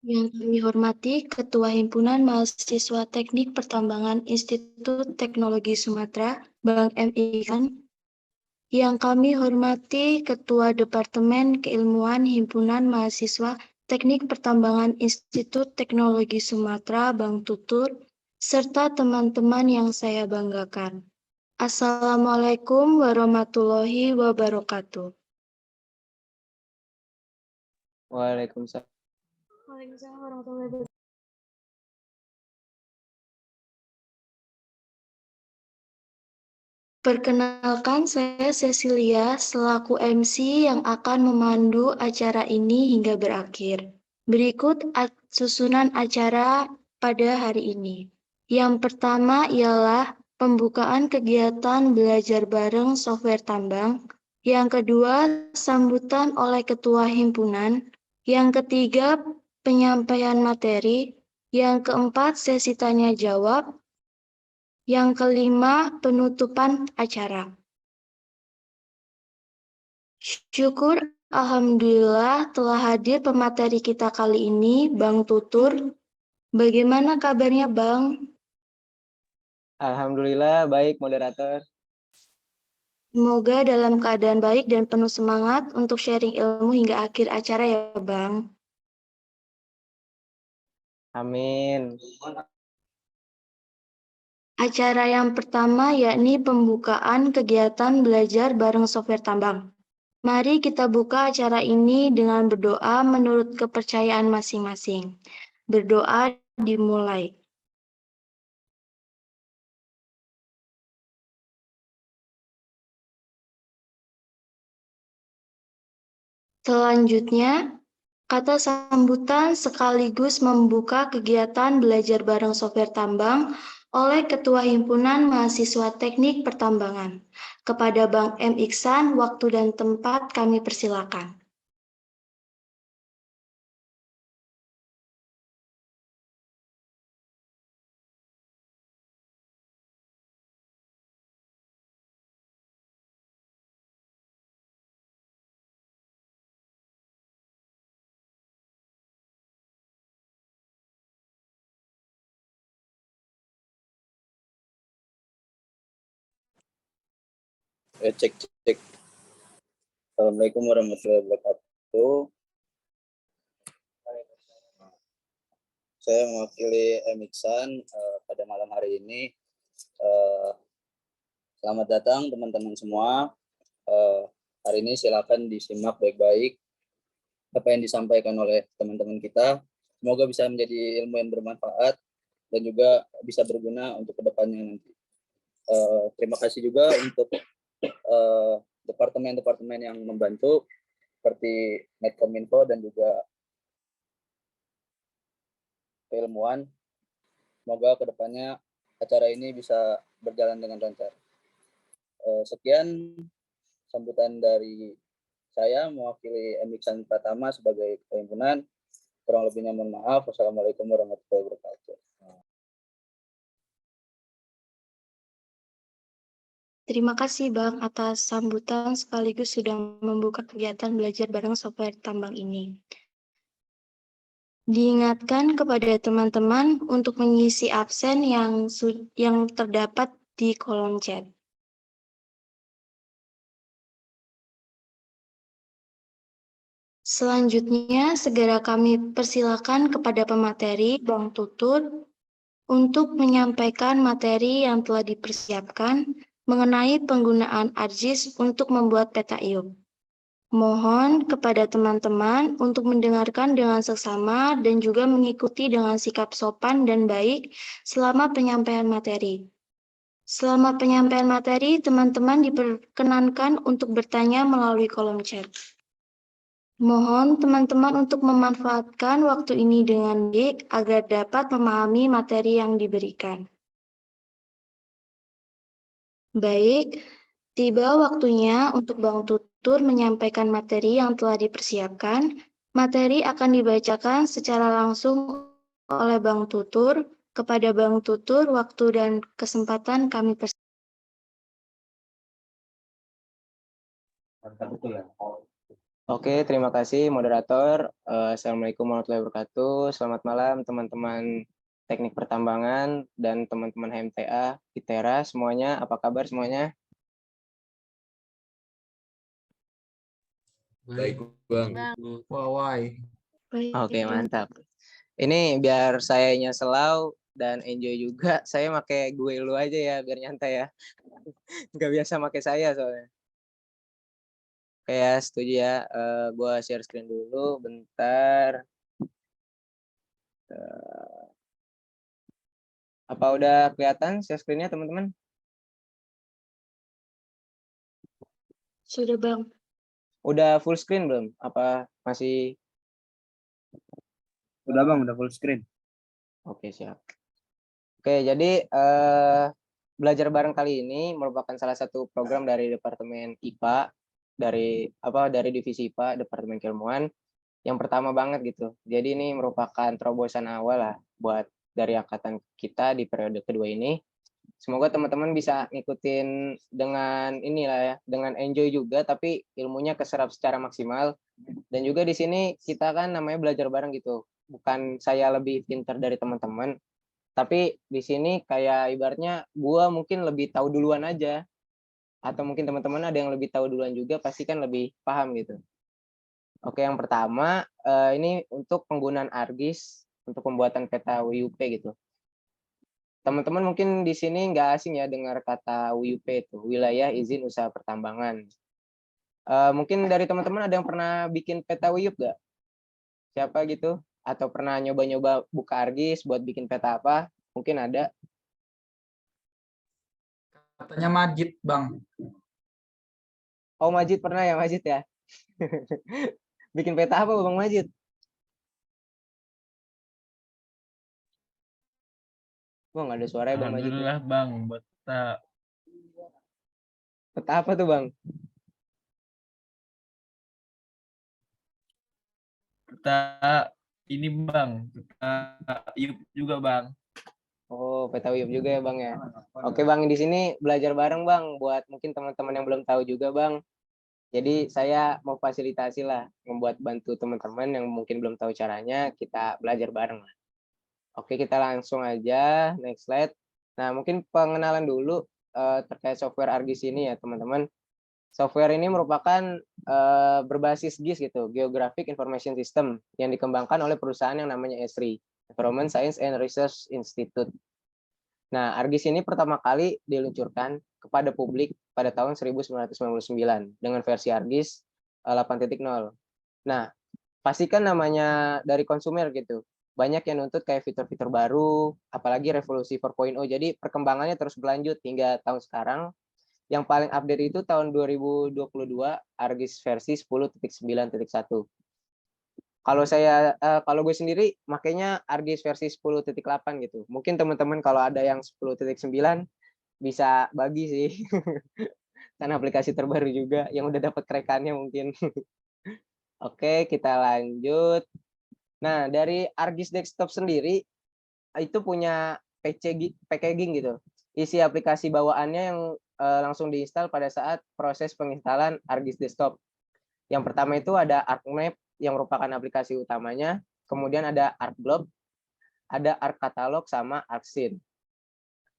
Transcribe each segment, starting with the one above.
Yang kami hormati Ketua Himpunan Mahasiswa Teknik Pertambangan Institut Teknologi Sumatera, Bang M. Ikan. Yang kami hormati Ketua Departemen Keilmuan Himpunan Mahasiswa Teknik Pertambangan Institut Teknologi Sumatera, Bang Tutur, serta teman-teman yang saya banggakan. Assalamualaikum warahmatullahi wabarakatuh. Waalaikumsalam. Waalaikumsalam warahmatullahi wabarakatuh. Perkenalkan, saya Cecilia selaku MC yang akan memandu acara ini hingga berakhir. Berikut susunan acara pada hari ini. Yang pertama ialah pembukaan kegiatan belajar bareng software tambang. Yang kedua, sambutan oleh Ketua Himpunan. Yang ketiga, penyampaian materi. Yang keempat, sesi tanya jawab. Yang kelima, penutupan acara. Syukur Alhamdulillah telah hadir pemateri kita kali ini, Bang Tutur. Bagaimana kabarnya, Bang? Alhamdulillah baik, moderator. Semoga dalam keadaan baik dan penuh semangat untuk sharing ilmu hingga akhir acara ya, Bang. Amin. Acara yang pertama yakni pembukaan kegiatan belajar bareng software tambang. Mari kita buka acara ini dengan berdoa menurut kepercayaan masing-masing. Berdoa dimulai. Selanjutnya, kata sambutan sekaligus membuka kegiatan belajar bareng software tambang oleh Ketua Himpunan Mahasiswa Teknik Pertambangan. Kepada Bang M. Iksan, waktu dan tempat kami persilakan. Cek. Assalamualaikum warahmatullahi wabarakatuh. Saya mewakili M. Iksan pada malam hari ini. Selamat datang teman-teman semua. Hari ini silakan disimak baik-baik apa yang disampaikan oleh teman-teman kita. Semoga bisa menjadi ilmu yang bermanfaat dan juga bisa berguna untuk kedepannya nanti. Terima kasih juga untuk departemen-departemen yang membantu seperti Medkominfo dan juga keilmuan. Semoga kedepannya acara ini bisa berjalan dengan lancar. Sekian sambutan dari saya mewakili M. Iksan Pratama sebagai perhimpunan. Kurang lebihnya mohon maaf. Wassalamualaikum warahmatullahi wabarakatuh. Terima kasih Bang atas sambutan sekaligus sudah membuka kegiatan belajar bareng software tambang ini. Diingatkan kepada teman-teman untuk mengisi absen yang terdapat di kolom chat. Selanjutnya, segera kami persilakan kepada pemateri, Bang Tutur, untuk menyampaikan materi yang telah dipersiapkan mengenai penggunaan ArcGIS untuk membuat peta IUP. Mohon kepada teman-teman untuk mendengarkan dengan seksama dan juga mengikuti dengan sikap sopan dan baik selama penyampaian materi. Selama penyampaian materi, teman-teman diperkenankan untuk bertanya melalui kolom chat. Mohon teman-teman untuk memanfaatkan waktu ini dengan baik agar dapat memahami materi yang diberikan. Baik, tiba waktunya untuk Bang Tutur menyampaikan materi yang telah dipersiapkan. Materi akan dibacakan secara langsung oleh Bang Tutur. Kepada Bang Tutur, waktu dan kesempatan kami persilakan. Oke, terima kasih moderator. Assalamualaikum warahmatullahi wabarakatuh. Selamat malam teman-teman teknik pertambangan dan teman-teman HMTA, ITERA semuanya. Apa kabar semuanya? Baik, Bang. Wawai. Baik, Oke, Bang. mantap. Ini biar sayanya selau dan enjoy juga, saya pakai gue lu aja ya, biar nyantai ya. Nggak biasa pakai saya soalnya. Oke ya, setuju ya. Gue share screen dulu, bentar. Apa udah kelihatan share screen-nya teman-teman? Sudah, Bang. Udah full screen belum? Apa masih? Udah Bang, udah full screen. Oke, siap. Oke, jadi belajar bareng kali ini merupakan salah satu program dari Departemen IPA, dari Divisi IPA, Departemen Keilmuan, yang pertama banget gitu. Jadi ini merupakan terobosan awal lah buat dari angkatan kita di periode kedua ini. Semoga teman-teman bisa ngikutin dengan inilah ya, dengan enjoy juga, tapi ilmunya keserap secara maksimal. Dan juga di sini kita kan namanya belajar bareng gitu. Bukan saya lebih pintar dari teman-teman, tapi di sini kayak ibaratnya gue mungkin lebih tahu duluan aja, atau mungkin teman-teman ada yang lebih tahu duluan juga, pasti kan lebih paham gitu. Oke, yang pertama ini untuk penggunaan ARGIS untuk pembuatan peta WUP gitu. Teman-teman mungkin di sini nggak asing ya dengar kata WUP itu, wilayah izin usaha pertambangan. Mungkin dari teman-teman ada yang pernah bikin peta WIUP nggak? Siapa gitu? Atau pernah nyoba-nyoba buka ARGIS buat bikin peta apa? Mungkin ada. Katanya Majid, Bang. Oh, Majid pernah ya, Majid ya? Bikin peta apa Bang Majid? Bang, nggak ada suara ya Bang Majid. Alhamdulillah Bang, buat peta Peta apa tuh Bang? ini Bang, peta IUP juga Bang. Oh, peta WIUP juga ya Bang ya. Oke Bang, di sini belajar bareng Bang, buat mungkin teman-teman yang belum tahu juga Bang. Jadi saya mau fasilitasi lah, membuat bantu teman-teman yang mungkin belum tahu caranya, kita belajar bareng lah. Oke, kita langsung aja, next slide. Nah, mungkin pengenalan dulu terkait software ARGIS ini ya teman-teman. Software ini merupakan berbasis GIS gitu, Geographic Information System, yang dikembangkan oleh perusahaan yang namanya ESRI, Environment Science and Research Institute. Nah, ARGIS ini pertama kali diluncurkan kepada publik pada tahun 1999 dengan versi ARGIS 8.0. Nah, pastikan namanya dari konsumer gitu. Banyak yang nuntut kayak fitur-fitur baru, apalagi revolusi 4.0. Jadi perkembangannya terus berlanjut hingga tahun sekarang. Yang paling update itu tahun 2022 ARGIS versi 10.9.1. Kalau gue sendiri makanya ARGIS versi 10.8 gitu. Mungkin teman-teman kalau ada yang 10.9 bisa bagi sih. Kan aplikasi terbaru juga yang udah dapat kerekannya mungkin. Oke, kita lanjut. Nah, dari ARGIS Desktop sendiri itu punya packaging gitu. Isi aplikasi bawaannya yang langsung diinstal pada saat proses penginstalan ARGIS Desktop. Yang pertama itu ada ArcMap yang merupakan aplikasi utamanya, kemudian ada ArcGlobe, ada ArcCatalog sama ArcScene.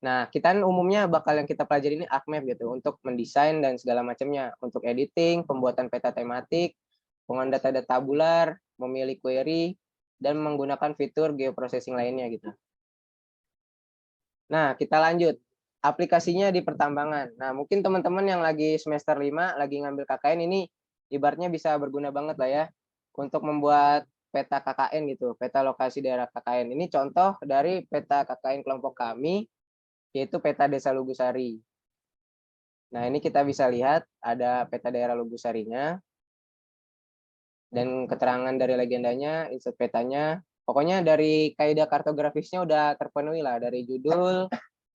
Nah, kita umumnya yang kita pelajari ini ArcMap gitu untuk mendesain dan segala macamnya, untuk editing, pembuatan peta tematik, penggunaan data tabular, memilih query, dan menggunakan fitur geoprocessing lainnya gitu. Nah, kita lanjut. Aplikasinya di pertambangan. Nah, mungkin teman-teman yang lagi semester 5, lagi ngambil KKN ini, ibaratnya bisa berguna banget lah ya, untuk membuat peta KKN gitu, peta lokasi daerah KKN. Ini contoh dari peta KKN kelompok kami, yaitu peta Desa Lugusari. Nah, ini kita bisa lihat ada peta daerah Lugusarinya, dan keterangan dari legendanya, insert petanya. Pokoknya dari kaidah kartografisnya udah terpenuhi lah, dari judul,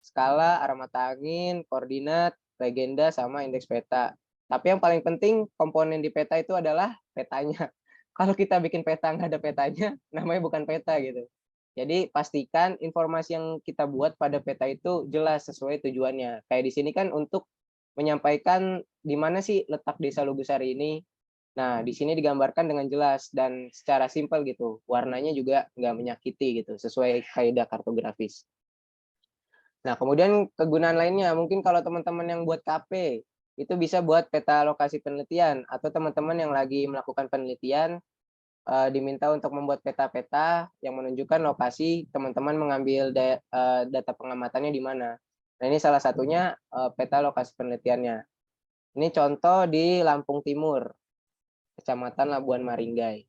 skala, arah mata angin, koordinat, legenda, sama indeks peta. Tapi yang paling penting komponen di peta itu adalah petanya. Kalau kita bikin peta nggak ada petanya, namanya bukan peta gitu. Jadi pastikan informasi yang kita buat pada peta itu jelas sesuai tujuannya. Kayak di sini kan untuk menyampaikan di mana sih letak Desa Lugusari ini, Nah, di sini digambarkan dengan jelas dan secara simpel gitu. Warnanya juga nggak menyakiti gitu, sesuai kaidah kartografis. Nah, kemudian kegunaan lainnya, mungkin kalau teman-teman yang buat KP, itu bisa buat peta lokasi penelitian, atau teman-teman yang lagi melakukan penelitian, diminta untuk membuat peta-peta yang menunjukkan lokasi teman-teman mengambil data pengamatannya di mana. Nah, ini salah satunya peta lokasi penelitiannya. Ini contoh di Lampung Timur, Kecamatan Labuan Maringgai.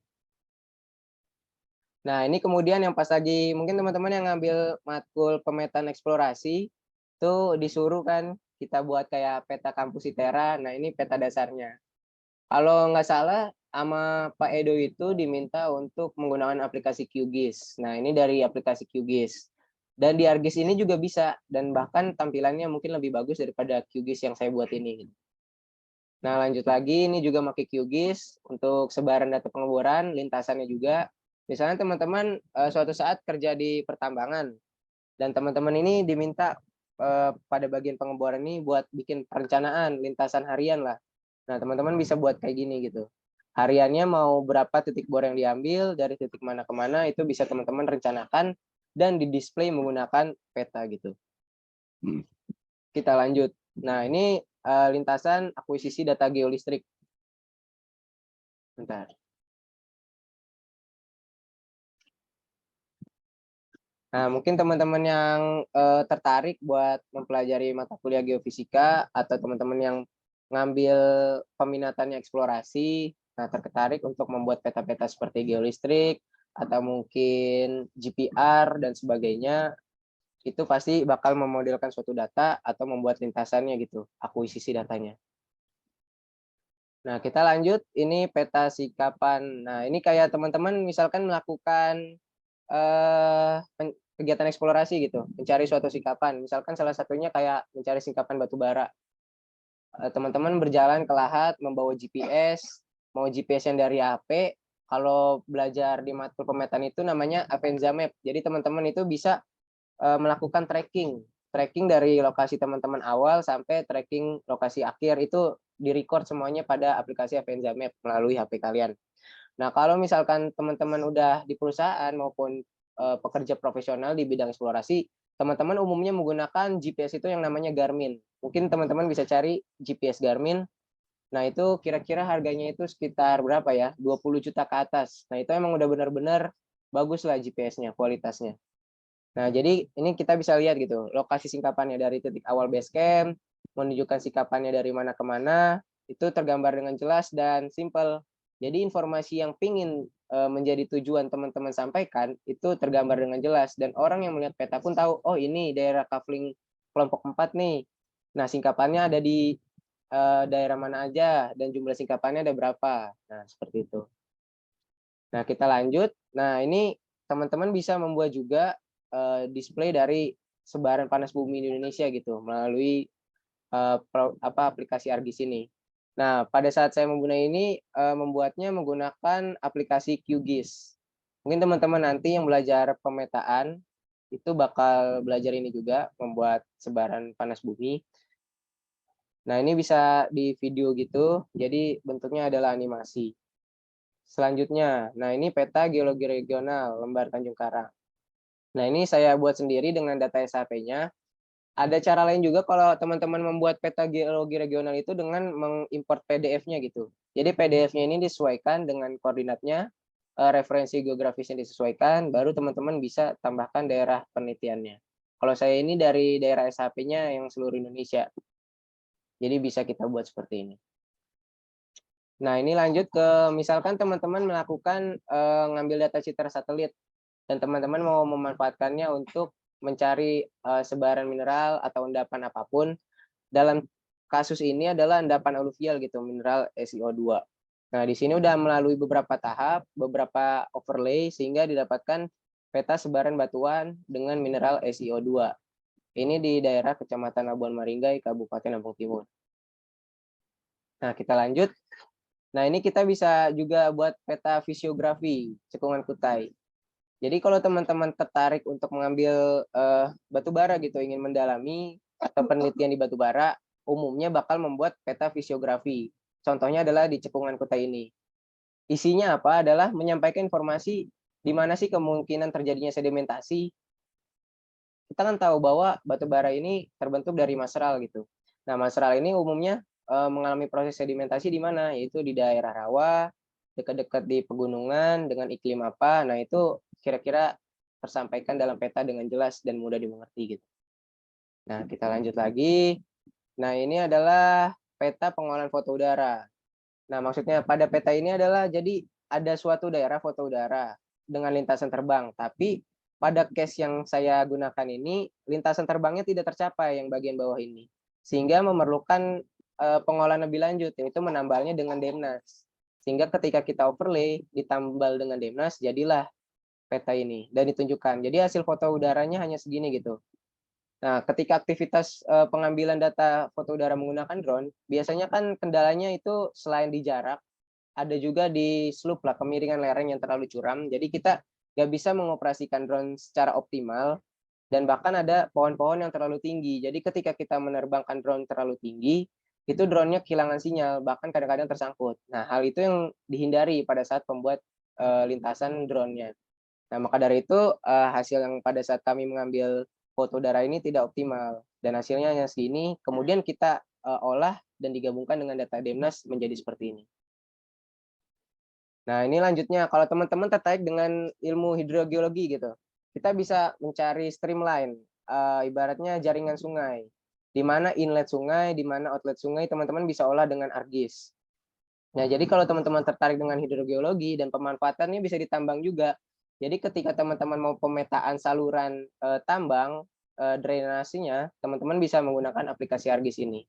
Nah, ini kemudian yang pas lagi mungkin teman-teman yang ngambil matkul pemetaan eksplorasi itu disuruh kan kita buat kayak peta kampus ITERA. Nah, ini peta dasarnya. Kalau nggak salah sama Pak Edo itu diminta untuk menggunakan aplikasi QGIS. Nah, ini dari aplikasi QGIS. Dan di ArcGIS ini juga bisa dan bahkan tampilannya mungkin lebih bagus daripada QGIS yang saya buat ini. Nah, lanjut lagi, ini juga pakai QGIS untuk sebaran data pengeboran, lintasannya juga. Misalnya teman-teman suatu saat kerja di pertambangan, dan teman-teman ini diminta pada bagian pengeboran ini buat bikin perencanaan, lintasan harian lah. Nah, teman-teman bisa buat kayak gini gitu. Hariannya mau berapa titik bor yang diambil, dari titik mana ke mana, itu bisa teman-teman rencanakan dan di-display menggunakan peta gitu. Kita lanjut. Nah, ini lintasan akuisisi data geolistrik. Bentar. Nah, mungkin teman-teman yang tertarik buat mempelajari mata kuliah geofisika atau teman-teman yang ngambil peminatannya eksplorasi, nah tertarik untuk membuat peta-peta seperti geolistrik atau mungkin GPR dan sebagainya, itu pasti bakal memodelkan suatu data atau membuat lintasannya gitu, akuisisi datanya. Nah, kita lanjut, ini peta sikapan. Nah, ini kayak teman-teman misalkan melakukan kegiatan eksplorasi gitu, mencari suatu sikapan. Misalkan salah satunya kayak mencari singkapan batu bara. Teman-teman berjalan ke lahat, membawa GPS, mau GPS yang dari HP. Kalau belajar di matkul pemetaan itu namanya Avenza Map. Jadi teman-teman itu bisa melakukan tracking dari lokasi teman-teman awal sampai tracking lokasi akhir, itu di-record semuanya pada aplikasi Avenza Map melalui HP kalian. Nah, kalau misalkan teman-teman udah di perusahaan maupun pekerja profesional di bidang eksplorasi, teman-teman umumnya menggunakan GPS itu yang namanya Garmin. Mungkin teman-teman bisa cari GPS Garmin. Nah, itu kira-kira harganya itu sekitar berapa ya? 20 juta ke atas. Nah, itu emang udah benar-benar bagus lah GPS-nya, kualitasnya. Nah, jadi ini kita bisa lihat gitu, lokasi singkapannya dari titik awal base camp, menunjukkan singkapannya dari mana ke mana, itu tergambar dengan jelas dan simple. Jadi informasi yang pingin menjadi tujuan teman-teman sampaikan, itu tergambar dengan jelas. Dan orang yang melihat peta pun tahu, oh ini daerah kafling kelompok 4 nih. Nah, singkapannya ada di daerah mana aja, dan jumlah singkapannya ada berapa. Nah, seperti itu. Nah, kita lanjut. Nah, ini teman-teman bisa membuat juga display dari sebaran panas bumi di Indonesia gitu melalui aplikasi ArcGIS ini. Nah, pada saat saya membuatnya menggunakan aplikasi QGIS. Mungkin teman-teman nanti yang belajar pemetaan itu bakal belajar ini juga, membuat sebaran panas bumi. Nah, ini bisa di video gitu, jadi bentuknya adalah animasi. Selanjutnya, nah ini peta geologi regional lembar Tanjung Karang. Nah, ini saya buat sendiri dengan data SHP-nya. Ada cara lain juga kalau teman-teman membuat peta geologi regional itu dengan mengimport PDF-nya gitu. Jadi PDF-nya ini disesuaikan dengan koordinatnya, referensi geografisnya disesuaikan, baru teman-teman bisa tambahkan daerah penelitiannya. Kalau saya ini dari daerah SHP-nya yang seluruh Indonesia. Jadi bisa kita buat seperti ini. Nah, ini lanjut ke misalkan teman-teman melakukan ngambil data citra satelit dan teman-teman mau memanfaatkannya untuk mencari sebaran mineral atau endapan apapun. Dalam kasus ini adalah endapan aluvial gitu, mineral SiO2. Nah, di sini udah melalui beberapa tahap, beberapa overlay sehingga didapatkan peta sebaran batuan dengan mineral SiO2. Ini di daerah Kecamatan Labuan Maringgai, Kabupaten Lampung Timur. Nah, kita lanjut. Nah, ini kita bisa juga buat peta fisiografi cekungan Kutai. Jadi kalau teman-teman tertarik untuk mengambil batu bara gitu, ingin mendalami atau penelitian di batu bara, umumnya bakal membuat peta fisiografi. Contohnya adalah di cekungan Kutai ini. Isinya apa? Adalah menyampaikan informasi di mana sih kemungkinan terjadinya sedimentasi. Kita kan tahu bahwa batu bara ini terbentuk dari maseral gitu. Nah, maseral ini umumnya mengalami proses sedimentasi di mana? Yaitu di daerah rawa, dekat-dekat di pegunungan, dengan iklim apa. Nah, itu kira-kira tersampaikan dalam peta dengan jelas dan mudah dimengerti gitu. Nah, kita lanjut lagi. Nah, ini adalah peta pengolahan foto udara. Nah, maksudnya pada peta ini adalah jadi ada suatu daerah foto udara dengan lintasan terbang, tapi pada case yang saya gunakan ini lintasan terbangnya tidak tercapai yang bagian bawah ini, sehingga memerlukan pengolahan lebih lanjut, yaitu menambalnya dengan DEMNAS. Sehingga ketika kita overlay ditambal dengan DEMNAS, jadilah peta ini dan ditunjukkan. Jadi hasil foto udaranya hanya segini gitu. Nah, ketika aktivitas pengambilan data foto udara menggunakan drone, biasanya kan kendalanya itu selain di jarak, ada juga di slope lah, kemiringan lereng yang terlalu curam. Jadi kita nggak bisa mengoperasikan drone secara optimal, dan bahkan ada pohon-pohon yang terlalu tinggi. Jadi ketika kita menerbangkan drone terlalu tinggi, itu drone-nya kehilangan sinyal, bahkan kadang-kadang tersangkut. Nah, hal itu yang dihindari pada saat pembuat lintasan drone-nya. Nah, maka dari itu hasil yang pada saat kami mengambil foto udara ini tidak optimal dan hasilnya hanya segini. Kemudian kita olah dan digabungkan dengan data DEMNAS menjadi seperti ini. Nah, ini lanjutnya kalau teman-teman tertarik dengan ilmu hidrogeologi gitu, kita bisa mencari streamline, ibaratnya jaringan sungai, di mana inlet sungai, di mana outlet sungai, teman-teman bisa olah dengan ArcGIS. Nah, jadi kalau teman-teman tertarik dengan hidrogeologi dan pemanfaatannya bisa ditambang juga. Jadi ketika teman-teman mau pemetaan saluran tambang, drainasinya, teman-teman bisa menggunakan aplikasi ArcGIS ini.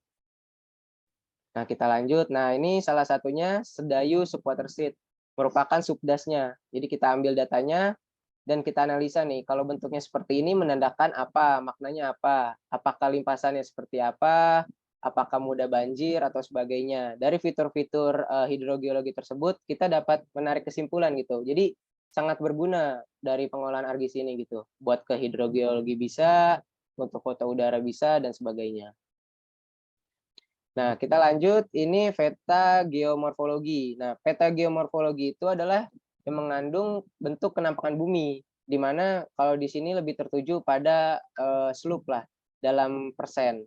Nah, kita lanjut. Nah, ini salah satunya Sedayu Subwatersheet, merupakan subdasnya. Jadi kita ambil datanya dan kita analisa nih, kalau bentuknya seperti ini menandakan apa, maknanya apa, apakah limpasannya seperti apa, apakah mudah banjir atau sebagainya. Dari fitur-fitur hidrogeologi tersebut kita dapat menarik kesimpulan gitu. Jadi sangat berguna dari pengolahan ArcGIS ini gitu. Buat ke hidrogeologi bisa, untuk foto udara bisa dan sebagainya. Nah, kita lanjut, ini peta geomorfologi. Nah, peta geomorfologi itu adalah yang mengandung bentuk kenampakan bumi, di mana kalau di sini lebih tertuju pada slope lah, dalam persen.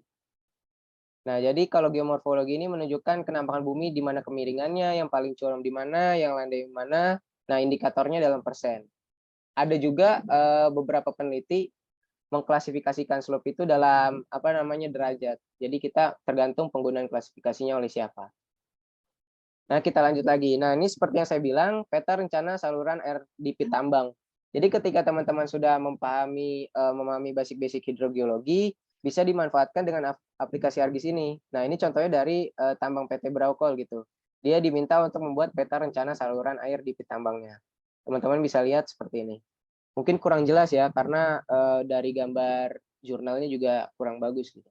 Nah, jadi kalau geomorfologi ini menunjukkan kenampakan bumi di mana kemiringannya, yang paling curam di mana, yang landai di mana. Nah, indikatornya dalam persen. Ada juga beberapa peneliti mengklasifikasikan slope itu dalam derajat. Jadi kita tergantung penggunaan klasifikasinya oleh siapa. Nah, kita lanjut lagi. Nah, ini seperti yang saya bilang, peta rencana saluran air di pit tambang. Jadi ketika teman-teman sudah memahami basic-basic hidrogeologi, bisa dimanfaatkan dengan aplikasi ArcGIS ini. Nah, ini contohnya dari tambang PT Braukol gitu. Dia diminta untuk membuat peta rencana saluran air di pit tambangnya. Teman-teman bisa lihat seperti ini. Mungkin kurang jelas ya, karena dari gambar jurnalnya juga kurang bagus gitu.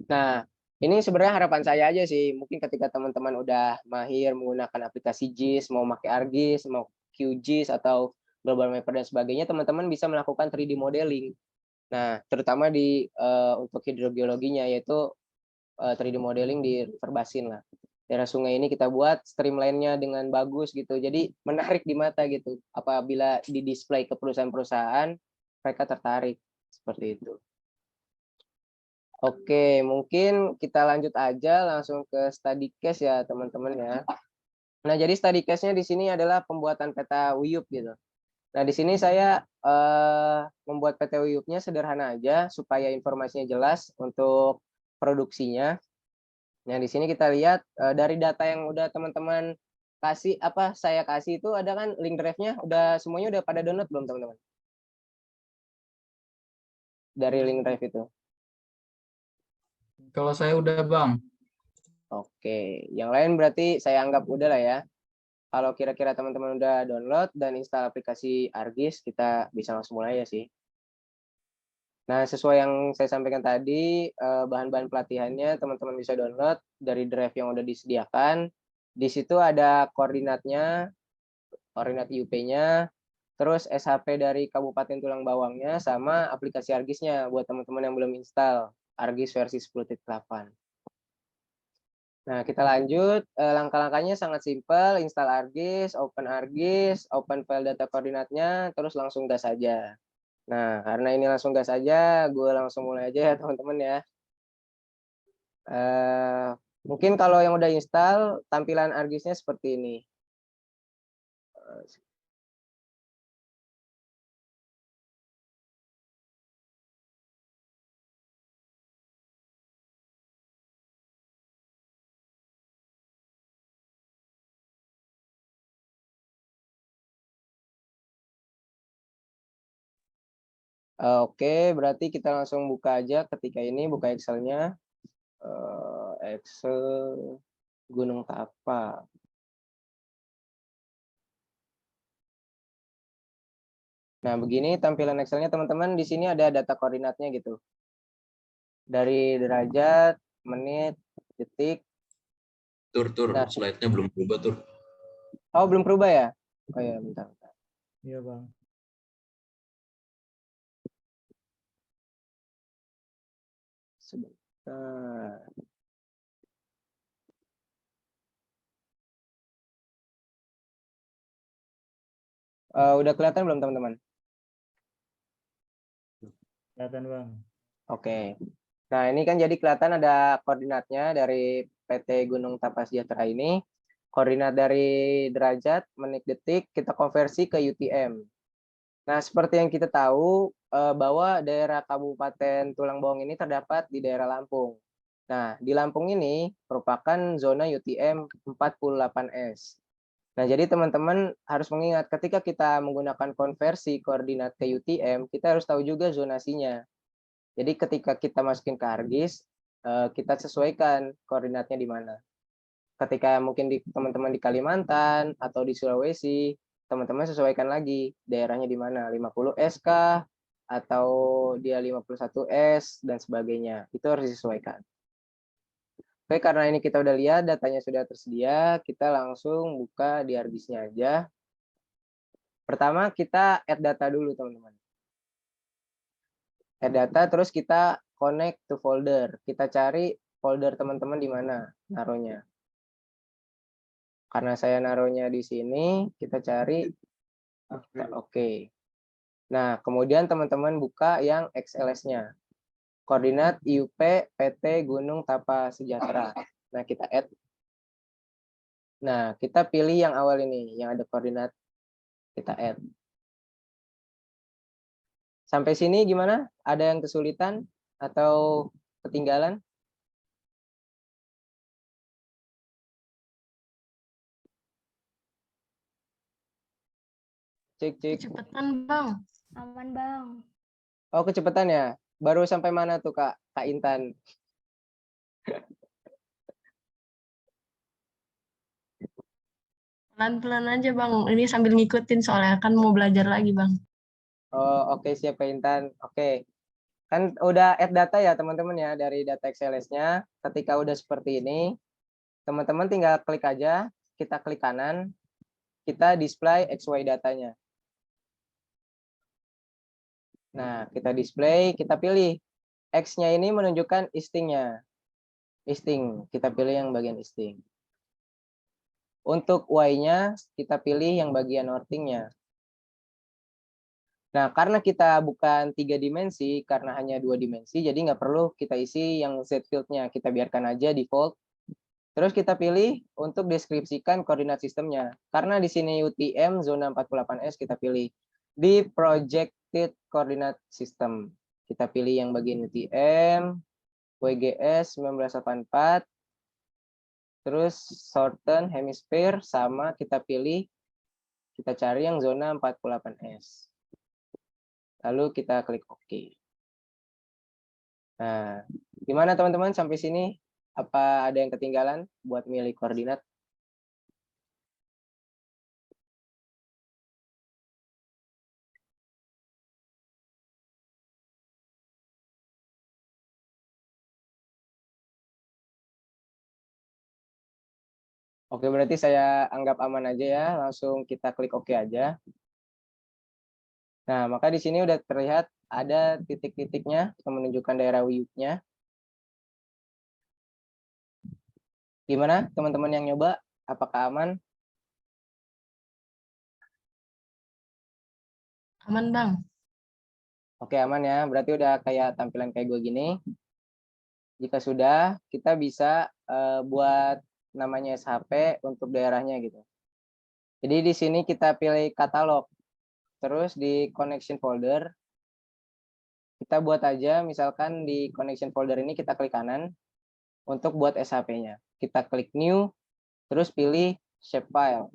Nah, ini sebenarnya harapan saya aja sih. Mungkin ketika teman-teman udah mahir menggunakan aplikasi GIS, mau pakai ArcGIS, mau QGIS atau Global Mapper dan sebagainya, teman-teman bisa melakukan 3D modeling. Nah, terutama di untuk hidrogeologinya, yaitu 3D modeling di river basin lah. Daerah sungai ini kita buat streamline-nya dengan bagus gitu. Jadi menarik di mata gitu. Apabila di display ke perusahaan-perusahaan, mereka tertarik seperti itu. Oke, mungkin kita lanjut aja langsung ke study case ya teman-teman ya. Nah, jadi study case-nya di sini adalah pembuatan peta Wiyup gitu. Nah, di sini saya membuat peta Wiyup-nya sederhana aja supaya informasinya jelas untuk produksinya. Nah, di sini kita lihat dari data yang udah teman-teman saya kasih itu ada kan link drive-nya semuanya udah pada download belum teman-teman? Dari link drive itu. Kalau saya udah Bang. Oke, yang lain berarti saya anggap udah lah ya. Kalau kira-kira teman-teman udah download dan install aplikasi ArcGIS, kita bisa langsung mulai ya sih. Nah, sesuai yang saya sampaikan tadi, bahan-bahan pelatihannya teman-teman bisa download dari drive yang udah disediakan. Di situ ada koordinatnya, koordinat IUP-nya, terus SHP dari Kabupaten Tulang Bawangnya, sama aplikasi ArcGIS-nya buat teman-teman yang belum install, ArcGIS versi 10.8. Nah, kita lanjut. Langkah-langkahnya sangat simpel. Install ArcGIS, open file data koordinatnya, terus langsung gas aja. Nah, karena ini langsung gas aja, gue langsung mulai aja ya teman-teman ya. Mungkin kalau yang udah install, tampilan ArcGIS-nya seperti ini. Oke, berarti kita langsung buka aja ketika ini, buka Excel-nya. Excel Gunung Tapa. Nah, begini tampilan Excel-nya teman-teman. Di sini ada data koordinatnya gitu. Dari derajat, menit, detik. Tur, Nah, slide-nya belum berubah, Tur. oh, belum berubah ya? Oh ya, bentar. Iya, Bang. Sebentar. Udah kelihatan belum teman-teman? Kelihatan, Bang. Oke. Nah, ini kan jadi kelihatan ada koordinatnya dari PT Gunung Tapa Sejahtera ini. Koordinat dari derajat, menit, detik, kita konversi ke UTM. Nah, seperti yang kita tahu, bahwa daerah Kabupaten Tulang Bawang ini terdapat di daerah Lampung. Nah, di Lampung ini merupakan zona UTM 48S. Nah, jadi teman-teman harus mengingat ketika kita menggunakan konversi koordinat ke UTM, kita harus tahu juga zonasinya. Jadi ketika kita masukin ke ArcGIS, kita sesuaikan koordinatnya di mana. Ketika mungkin teman-teman di Kalimantan atau di Sulawesi, teman-teman sesuaikan lagi daerahnya di mana, 50S kah atau dia 51S dan sebagainya. Itu harus disesuaikan. Oke, karena ini kita udah lihat datanya sudah tersedia, kita langsung buka di ArcGIS-nya aja. Pertama kita add data dulu, teman-teman. Add data, terus kita connect to folder. Kita cari folder teman-teman di mana naruhnya. Karena saya naruhnya di sini, kita cari. Oke. Nah, kemudian teman-teman buka yang XLS-nya. Koordinat IUP PT Gunung Tapa Sejahtera. Nah, kita add. Nah, kita pilih yang awal ini, yang ada koordinat. Kita add. Sampai sini gimana? Ada yang kesulitan atau ketinggalan? Cek. Kecepatan, Bang. Aman, Bang. Oh, kecepatan ya? Baru sampai mana tuh, Kak Intan? Pelan-pelan aja, Bang. Ini sambil ngikutin soalnya kan mau belajar lagi, Bang. Oh, oke, siap Kak Intan. Oke. Kan udah add data ya, teman-teman ya, dari data XLS-nya. Ketika udah seperti ini, teman-teman tinggal klik aja, kita klik kanan, kita display XY datanya. Nah, kita display, kita pilih. X-nya ini menunjukkan isting-nya. Isting, kita pilih yang bagian isting. Untuk Y-nya, kita pilih yang bagian orting-nya. Nah, karena kita bukan 3 dimensi, karena hanya 2 dimensi, jadi nggak perlu kita isi yang Z field-nya. Kita biarkan aja default. Terus kita pilih untuk deskripsikan koordinat sistemnya. Karena di sini UTM zona 48S kita pilih di projected coordinate system. Kita pilih yang bagian UTM, WGS 1984, terus Southern Hemisphere sama kita pilih, kita cari yang zona 48S. Lalu kita klik OK. Nah, gimana teman-teman sampai sini? Apa ada yang ketinggalan buat milih koordinat? Oke, berarti saya anggap aman aja ya. Langsung kita klik OK aja. Nah, maka di sini udah terlihat ada titik-titiknya yang menunjukkan daerah wiyuknya. Gimana teman-teman yang nyoba? Apakah aman? Aman, Bang. Oke, aman ya. Berarti udah kayak tampilan kayak gue gini. Jika sudah, kita bisa buat namanya SHP untuk daerahnya gitu. Jadi di sini kita pilih katalog. Terus di connection folder, kita buat aja misalkan di connection folder ini kita klik kanan untuk buat SHP-nya. Kita klik new, terus pilih shapefile.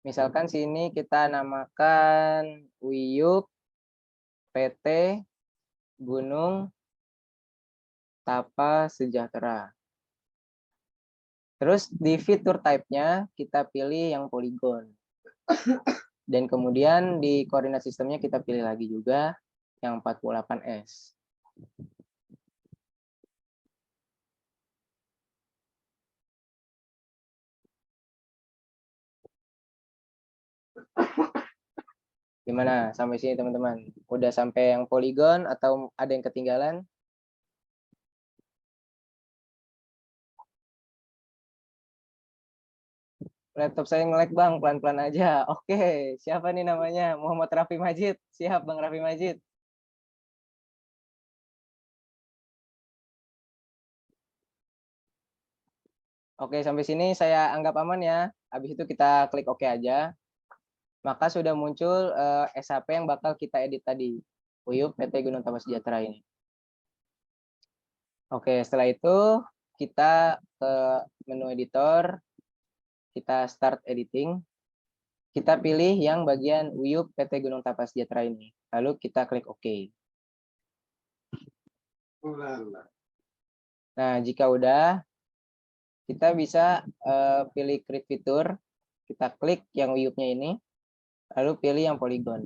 Misalkan sini kita namakan Wiyup PT Gunung Tapa Sejahtera. Terus di fitur type-nya kita pilih yang polygon. Dan kemudian di koordinat sistemnya kita pilih lagi juga yang 48S. Gimana sampai sini teman-teman? Udah sampai yang polygon atau ada yang ketinggalan? Laptop saya nge-lag bang, pelan-pelan aja. Oke, siapa nih namanya? Muhammad Raffi Majid. Siap Bang Raffi Majid. Oke, sampai sini saya anggap aman ya. Habis itu kita klik OK aja. Maka sudah muncul SHP yang bakal kita edit tadi. Uyup PT Gunung Tapa Sejahtera ini. Oke, setelah itu kita ke menu editor. Kita start editing. Kita pilih yang bagian Uyup PT Gunung Tapa Sejahtera ini. Lalu kita klik OK. Nah, jika udah, kita bisa pilih create fitur. Kita klik yang Uyupnya ini. Lalu pilih yang polygon.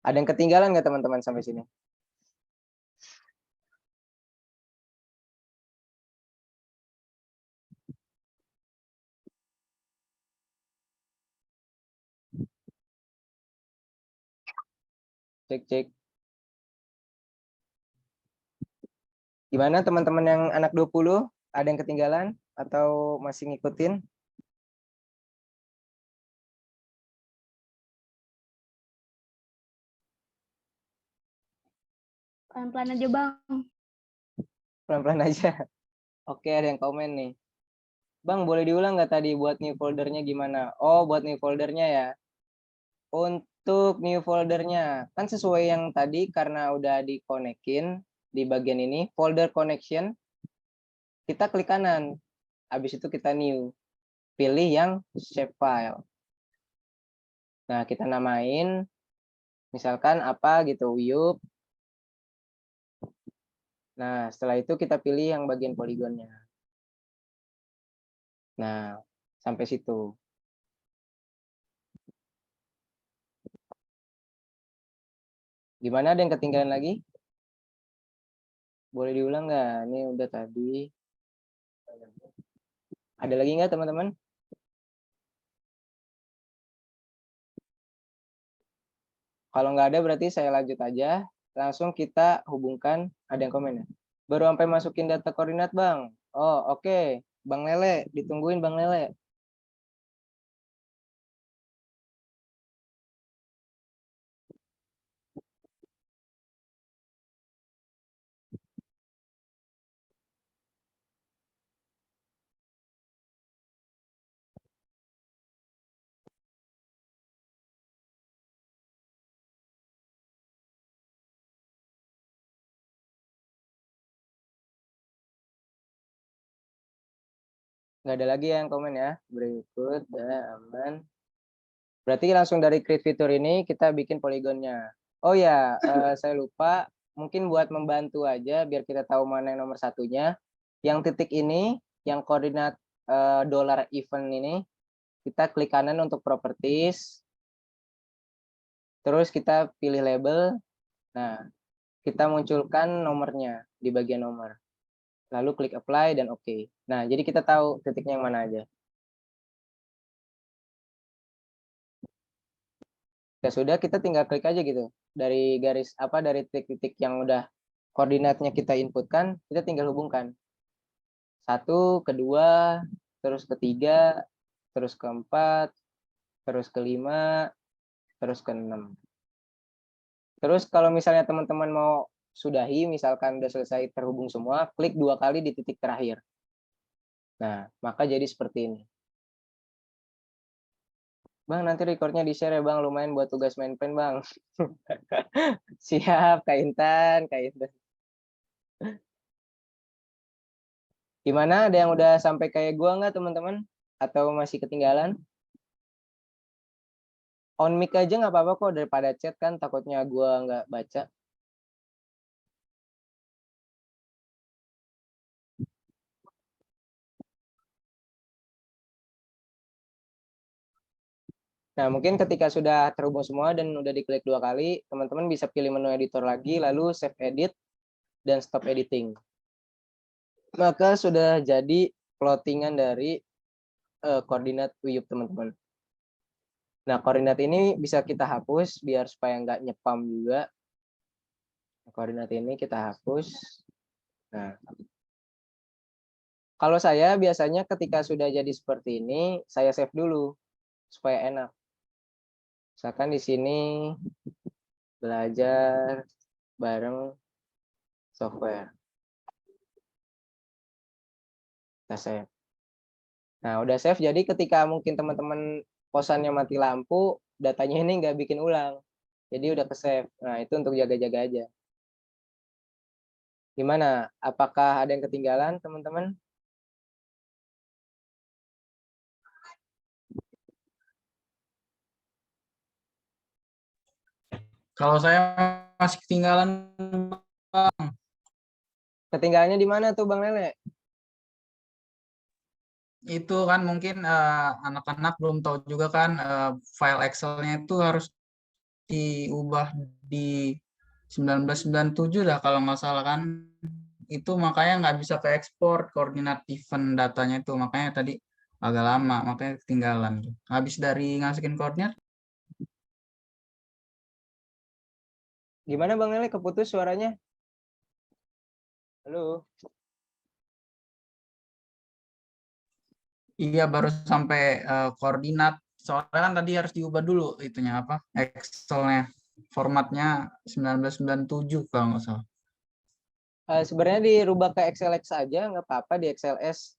Ada yang ketinggalan nggak teman-teman sampai sini? Cek. Gimana teman-teman yang anak 20? Ada yang ketinggalan atau masih ngikutin? Pelan-pelan aja, Bang. Pelan-pelan aja. Oke, ada yang komen nih. Bang, boleh diulang nggak tadi buat new foldernya gimana? Oh, buat new foldernya ya. Untuk new foldernya, kan sesuai yang tadi karena udah dikonekin di bagian ini, folder connection, kita klik kanan. Habis itu kita new. Pilih yang shapefile. Nah, kita namain, misalkan apa gitu, Uyup. Nah, setelah itu kita pilih yang bagian poligonnya. Nah, sampai situ. Gimana, ada yang ketinggalan lagi? Boleh diulang nggak? Ini udah tadi. Ada lagi nggak teman-teman? Kalau nggak ada berarti saya lanjut aja. Langsung kita hubungkan. Ada yang komen ya? Baru sampai masukin data koordinat bang. Oh oke. Bang Lele, ditungguin Bang Lele. Nggak ada lagi yang komen ya. Berikut ya aman. Berarti langsung dari create fitur ini kita bikin poligonnya. Oh ya, saya lupa. Mungkin buat membantu aja biar kita tahu mana yang nomor satunya. Yang titik ini, yang koordinat dollar event ini, kita klik kanan untuk properties. Terus kita pilih label. Nah, kita munculkan nomornya di bagian nomor. Lalu klik apply dan oke. Nah, jadi kita tahu titiknya yang mana aja. Ya sudah, kita tinggal klik aja gitu dari garis apa dari titik-titik yang udah koordinatnya kita inputkan, kita tinggal hubungkan. 1 ke 2, terus ke 3, terus ke 4, terus ke 5, terus ke 6. Terus kalau misalnya teman-teman mau sudahi, misalkan udah selesai terhubung semua, klik 2 kali di titik terakhir. Nah, maka jadi seperti ini. Bang, nanti recordnya di-share ya Bang, lumayan buat tugas main pen Bang. Siap, Kak Intan, Kak Intan. Gimana, ada yang udah sampai kayak gua nggak teman-teman? Atau masih ketinggalan? On mic aja nggak apa-apa kok, daripada chat kan takutnya gua nggak baca. Nah, mungkin ketika sudah terhubung semua dan udah diklik 2 kali, teman-teman bisa pilih menu editor lagi, lalu save edit dan stop editing. Maka sudah jadi plottingan dari koordinat Wiyup teman-teman. Nah, koordinat ini bisa kita hapus biar supaya nggak nyepam juga. Koordinat ini kita hapus. Nah, kalau saya biasanya ketika sudah jadi seperti ini, saya save dulu supaya enak. Misalkan di sini belajar bareng software. Kita save. Nah, udah save, jadi ketika mungkin teman-teman kosannya mati lampu, datanya ini nggak bikin ulang. Jadi udah ke-save. Nah, itu untuk jaga-jaga aja. Gimana? Apakah ada yang ketinggalan, teman-teman? Kalau saya masih ketinggalan, Ketinggalannya di mana tuh, Bang Lele? itu kan mungkin anak-anak belum tahu juga kan file Excel-nya itu harus diubah di 1997 dah kalau nggak salah kan. Itu makanya nggak bisa ke ekspor koordinat event datanya itu. Makanya tadi agak lama, makanya ketinggalan. Habis dari ngasihin koordinat, Gimana, Bang Lele? Keputus suaranya? Halo? iya baru sampai koordinat. Soalnya kan tadi harus diubah dulu itunya apa? Excel-nya. Formatnya 1997 kalau nggak salah. Sebenarnya dirubah ke XLX aja, nggak apa-apa di XLS.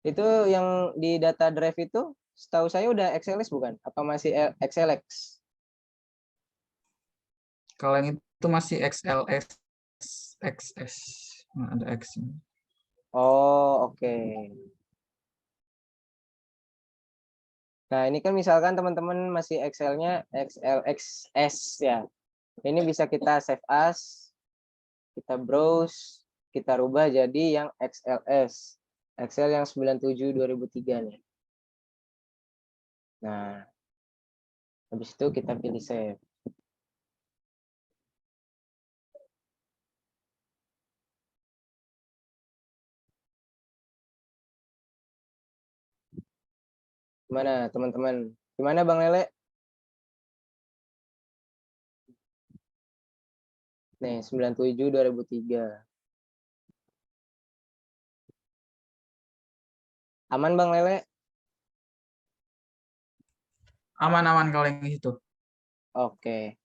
Itu yang di data drive itu, setahu saya udah XLS bukan? Apa masih XLX? Kalau yang itu masih XLS, XS, nah, ada X. Oh, oke. Nah, ini kan misalkan teman-teman masih Excel-nya XLXS ya. Ini bisa kita save as, kita browse, kita rubah jadi yang XLS. Excel yang 97/2003 nih. Nah, habis itu kita pilih save. Gimana teman-teman? Gimana Bang Lele? Nih, 97/2003. Aman Bang Lele? Aman-aman kalau yang itu. Oke.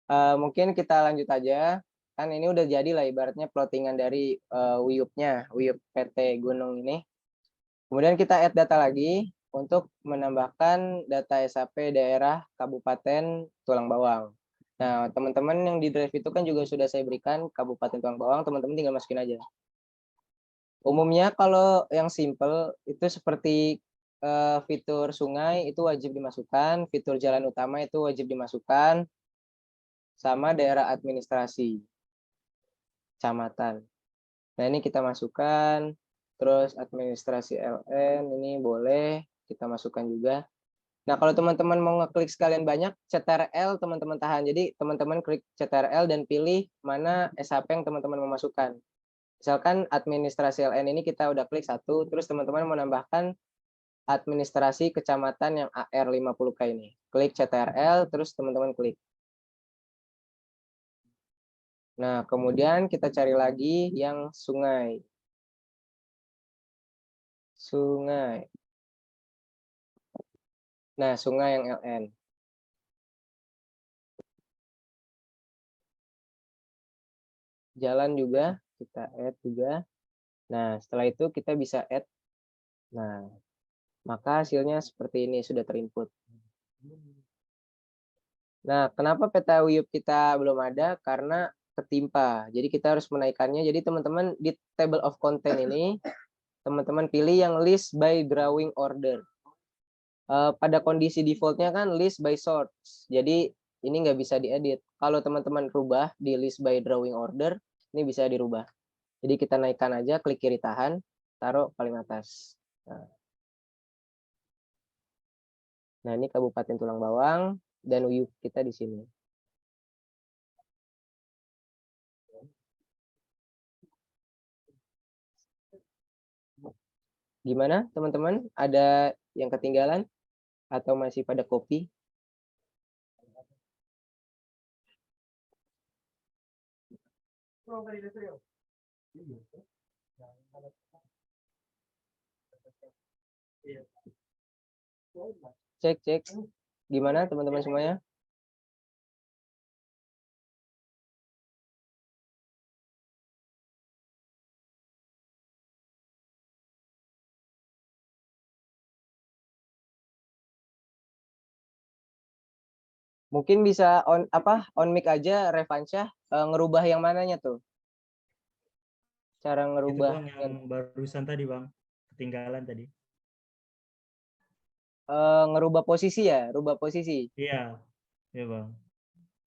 Mungkin kita lanjut aja. Kan ini udah jadi lah ibaratnya plottingan dari Wiyup-nya, Wiyup PT Gunung ini. Kemudian kita add data lagi untuk menambahkan data SAP daerah Kabupaten Tulang Bawang. Nah, teman-teman yang di drive itu kan juga sudah saya berikan Kabupaten Tulang Bawang, teman-teman tinggal masukin aja. Umumnya kalau yang simple itu seperti fitur sungai itu wajib dimasukkan, fitur jalan utama itu wajib dimasukkan, sama daerah administrasi, kecamatan. Nah, ini kita masukkan, terus administrasi LN ini boleh kita masukkan juga. Nah, kalau teman-teman mau ngeklik sekalian banyak, CTRL teman-teman tahan. Jadi teman-teman klik CTRL dan pilih mana SHP yang teman-teman mau masukkan. Misalkan administrasi LN ini kita udah klik 1, terus teman-teman mau nambahkan administrasi kecamatan yang AR 50K ini. Klik CTRL, terus teman-teman klik. Nah, kemudian kita cari lagi yang sungai. Sungai. Nah, sungai yang LN. Jalan juga, kita add juga. Nah, setelah itu kita bisa add. Nah, maka hasilnya seperti ini, sudah terinput. Nah, kenapa peta WIUP kita belum ada? Karena ketimpa. Jadi kita harus menaikkannya. Jadi teman-teman di table of content ini, teman-teman pilih yang list by drawing order. Pada kondisi defaultnya kan list by source. Jadi ini nggak bisa diedit. Kalau teman-teman rubah di list by drawing order, ini bisa dirubah. Jadi kita naikkan aja, klik kiri tahan, taruh paling atas. Nah, ini Kabupaten Tulang Bawang dan WIUP kita di sini. Gimana teman-teman? Ada yang ketinggalan atau masih pada copy? Cek. Gimana teman-teman semuanya? Mungkin bisa on mic aja Revansyah, ngerubah yang mananya tuh? Cara Itu ngerubah Bang yang barusan tadi Bang, ketinggalan tadi. ngerubah posisi ya, rubah posisi. Iya, iya Bang.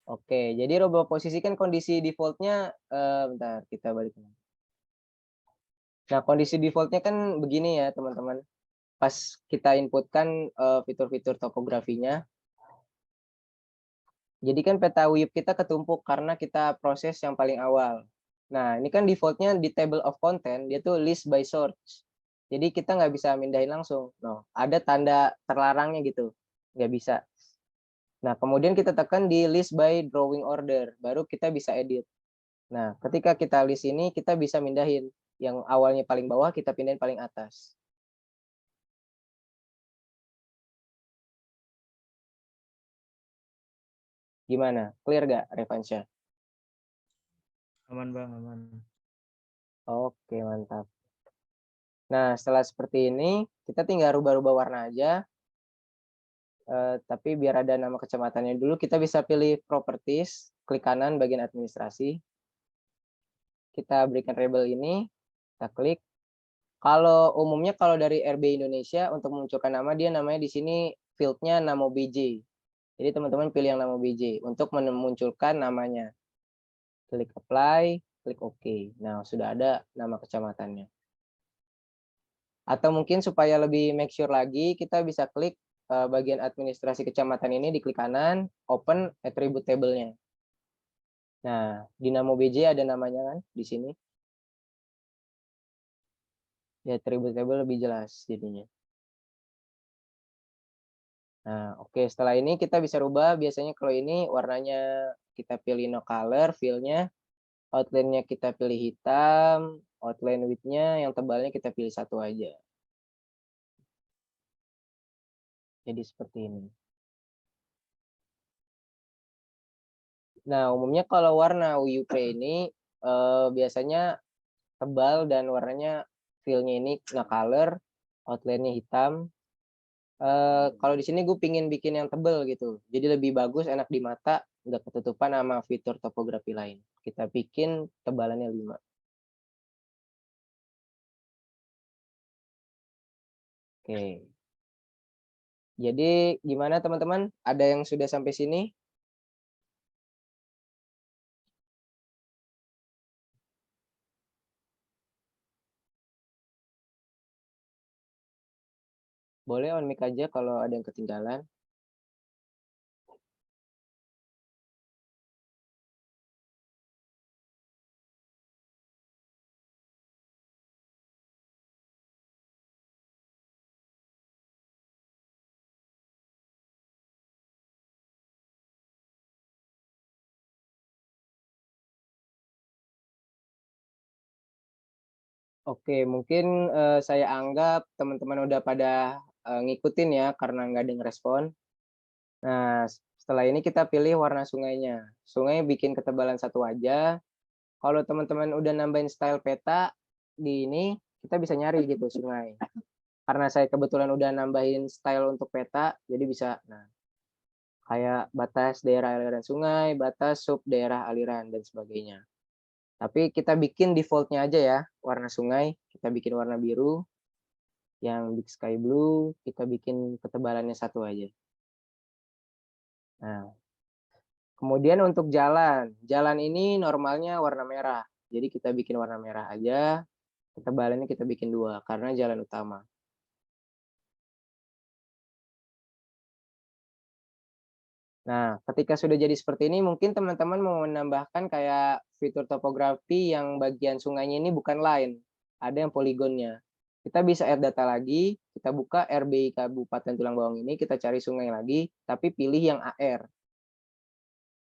Oke, jadi rubah posisi kan kondisi defaultnya, bentar kita balik. Nah, kondisi defaultnya kan begini ya teman-teman. Pas kita inputkan fitur-fitur topografinya, jadi kan peta WIUP kita ketumpuk karena kita proses yang paling awal. Nah, ini kan defaultnya di table of content, dia tuh list by source. Jadi kita nggak bisa mindahin langsung. No, ada tanda terlarangnya gitu, nggak bisa. Nah, kemudian kita tekan di list by drawing order, baru kita bisa edit. Nah, ketika kita list ini, kita bisa mindahin. Yang awalnya paling bawah, kita pindahin paling atas. Gimana? Clear nggak, Revansyah? Aman Bang, aman. Oke, mantap. Nah, setelah seperti ini, kita tinggal rubah-rubah warna aja. Tapi biar ada nama kecamatannya dulu, kita bisa pilih properties, klik kanan bagian administrasi. Kita berikan label ini, kita klik. Kalau umumnya kalau dari RB Indonesia, untuk memunculkan nama, dia namanya di sini field-nya nama BJ. Jadi teman-teman pilih yang nama BJ untuk memunculkan namanya. Klik apply, klik OK. Nah, sudah ada nama kecamatannya. Atau mungkin supaya lebih make sure lagi, kita bisa klik bagian administrasi kecamatan ini, di klik kanan, open attribute table-nya. Nah, Dinamo BJ ada namanya kan di sini. Ya, attribute table lebih jelas jadinya. Nah, oke, setelah ini kita bisa rubah. Biasanya kalau ini warnanya kita pilih no color, fill-nya. Outline-nya kita pilih hitam, outline width-nya yang tebalnya kita pilih 1 aja. Jadi seperti ini. Nah, umumnya kalau warna WIUP ini biasanya tebal dan warnanya fill-nya ini no color, outline-nya hitam. Kalau di sini gue pingin bikin yang tebal gitu, jadi lebih bagus, enak di mata, nggak ketutupan sama fitur topografi lain. Kita bikin tebalannya 5. Oke. Jadi gimana teman-teman? Ada yang sudah sampai sini? Boleh on mic aja kalau ada yang ketinggalan. Oke, mungkin saya anggap teman-teman udah pada ngikutin ya karena nggak ada yang respon. Nah, setelah ini kita pilih warna sungainya. Sungai bikin ketebalan satu aja. Kalau teman-teman udah nambahin style peta di ini, kita bisa nyari gitu sungai. Karena saya kebetulan udah nambahin style untuk peta, jadi bisa nah kayak batas daerah aliran sungai, batas sub daerah aliran dan sebagainya. Tapi kita bikin defaultnya aja ya, warna sungai, kita bikin warna biru, yang big sky blue, kita bikin ketebalannya satu aja. Nah, kemudian untuk jalan, jalan ini normalnya warna merah. Jadi kita bikin warna merah aja, ketebalannya kita bikin 2 karena jalan utama. Nah, ketika sudah jadi seperti ini, mungkin teman-teman mau menambahkan kayak fitur topografi yang bagian sungainya ini bukan line, ada yang poligonnya. Kita bisa add data lagi, kita buka RBI Kabupaten Tulang Bawang ini, kita cari sungai lagi, tapi pilih yang AR.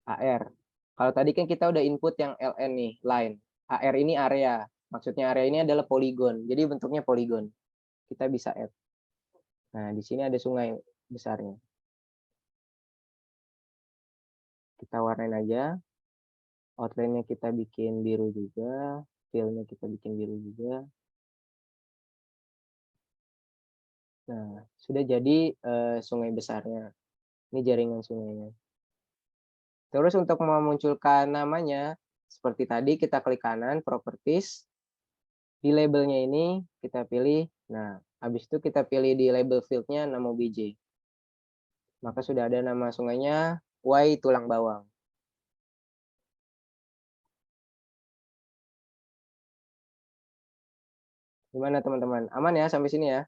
AR. Kalau tadi kan kita udah input yang LN nih, line. AR ini area. Maksudnya area ini adalah poligon. Jadi bentuknya poligon. Kita bisa add. Nah, di sini ada sungai besarnya. Kita warnain aja. Outline-nya kita bikin biru juga. Fill-nya kita bikin biru juga. Nah, sudah jadi sungai besarnya. Ini jaringan sungainya. Terus untuk memunculkan namanya, seperti tadi kita klik kanan, properties. Di labelnya ini kita pilih, nah habis itu kita pilih di label field-nya nama OBJ. Maka sudah ada nama sungainya Y Tulang Bawang. Gimana teman-teman? Aman ya sampai sini ya?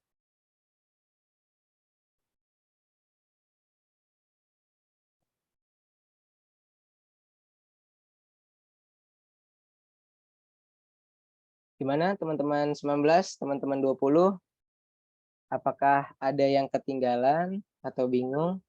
Gimana teman-teman 19, teman-teman 20? Apakah ada yang ketinggalan atau bingung?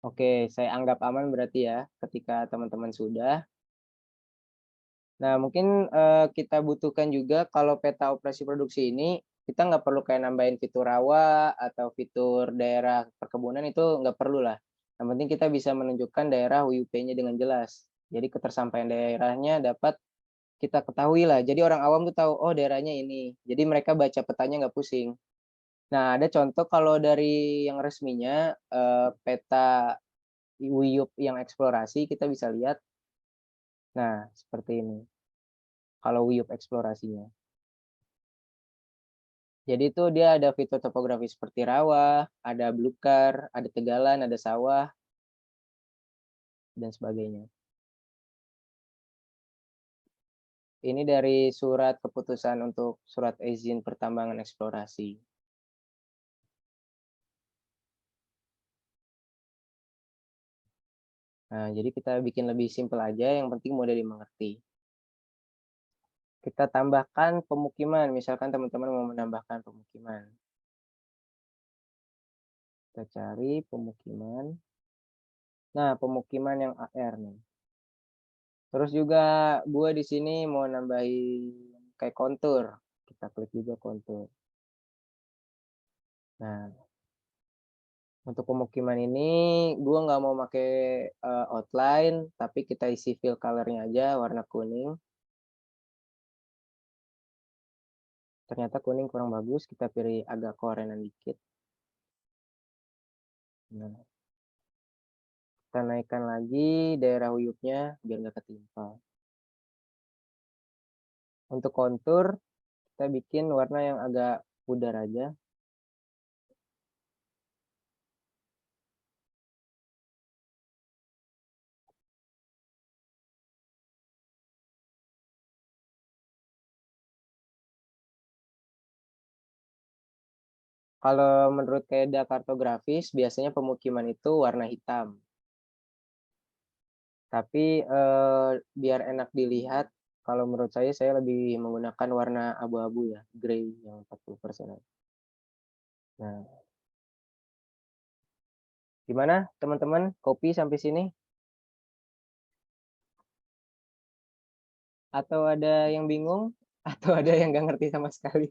Oke, saya anggap aman berarti ya ketika teman-teman sudah. Nah, mungkin kita butuhkan juga kalau peta operasi produksi ini, kita nggak perlu kayak nambahin fitur rawa atau fitur daerah perkebunan itu nggak perlu lah. Yang penting kita bisa menunjukkan daerah WUP-nya dengan jelas. Jadi ketersampaian daerahnya dapat kita ketahui lah. Jadi orang awam tuh tahu, oh daerahnya ini. Jadi mereka baca petanya nggak pusing. Nah, ada contoh kalau dari yang resminya, peta WIUP yang eksplorasi kita bisa lihat. Nah, seperti ini. Kalau WIUP eksplorasinya. Jadi itu dia ada fitur topografi seperti rawa, ada belukar, ada tegalan, ada sawah, dan sebagainya. Ini dari surat keputusan untuk surat izin pertambangan eksplorasi. Nah, jadi kita bikin lebih simpel aja, yang penting mudah dimengerti. Kita tambahkan pemukiman, misalkan teman-teman mau menambahkan pemukiman. Kita cari pemukiman. Nah, pemukiman yang AR nih. Terus juga gue di sini mau nambahin kayak kontur. Kita klik juga kontur. Nah, untuk pemukiman ini gue nggak mau pakai outline, tapi kita isi fill color-nya aja warna kuning. Ternyata kuning kurang bagus, kita pilih agak korenan dikit. Nah, kita naikkan lagi daerah uyupnya biar nggak ketimpa. Untuk kontur, kita bikin warna yang agak pudar aja. Kalau menurut kaedah kartografis, biasanya pemukiman itu warna hitam. Tapi biar enak dilihat, kalau menurut saya lebih menggunakan warna abu-abu ya, grey yang 40%. Nah, gimana teman-teman? Kopi sampai sini? Atau ada yang bingung? Atau ada yang nggak ngerti sama sekali?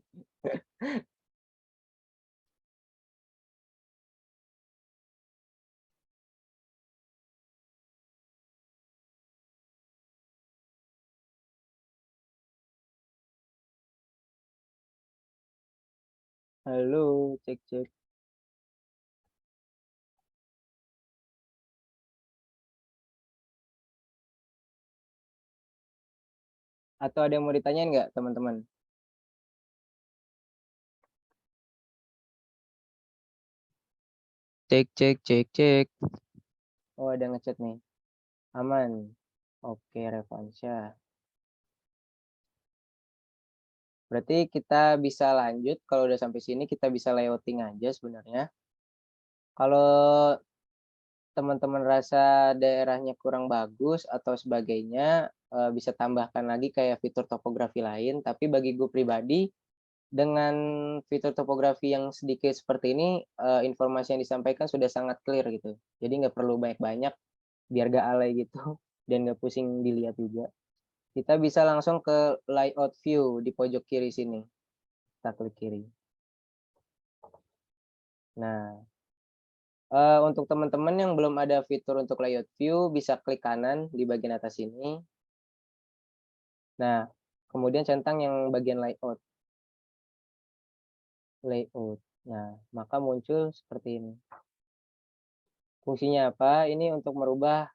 Halo, cek. Atau ada yang mau ditanyain nggak teman-teman? Cek. Oh, ada ngechat nih. Aman. Oke, Revansya. Berarti kita bisa lanjut. Kalau udah sampai sini kita bisa layouting aja sebenarnya. Kalau teman-teman rasa daerahnya kurang bagus atau sebagainya, bisa tambahkan lagi kayak fitur topografi lain. Tapi bagi gue pribadi, dengan fitur topografi yang sedikit seperti ini, informasi yang disampaikan sudah sangat clear gitu. Jadi nggak perlu banyak-banyak biar gak alay gitu dan nggak pusing dilihat juga. Kita bisa langsung ke layout view di pojok kiri sini. Kita klik kiri. Nah, untuk teman-teman yang belum ada fitur untuk layout view, bisa klik kanan di bagian atas ini. Nah, kemudian centang yang bagian layout. Nah, maka muncul seperti ini. Fungsinya apa? Ini untuk merubah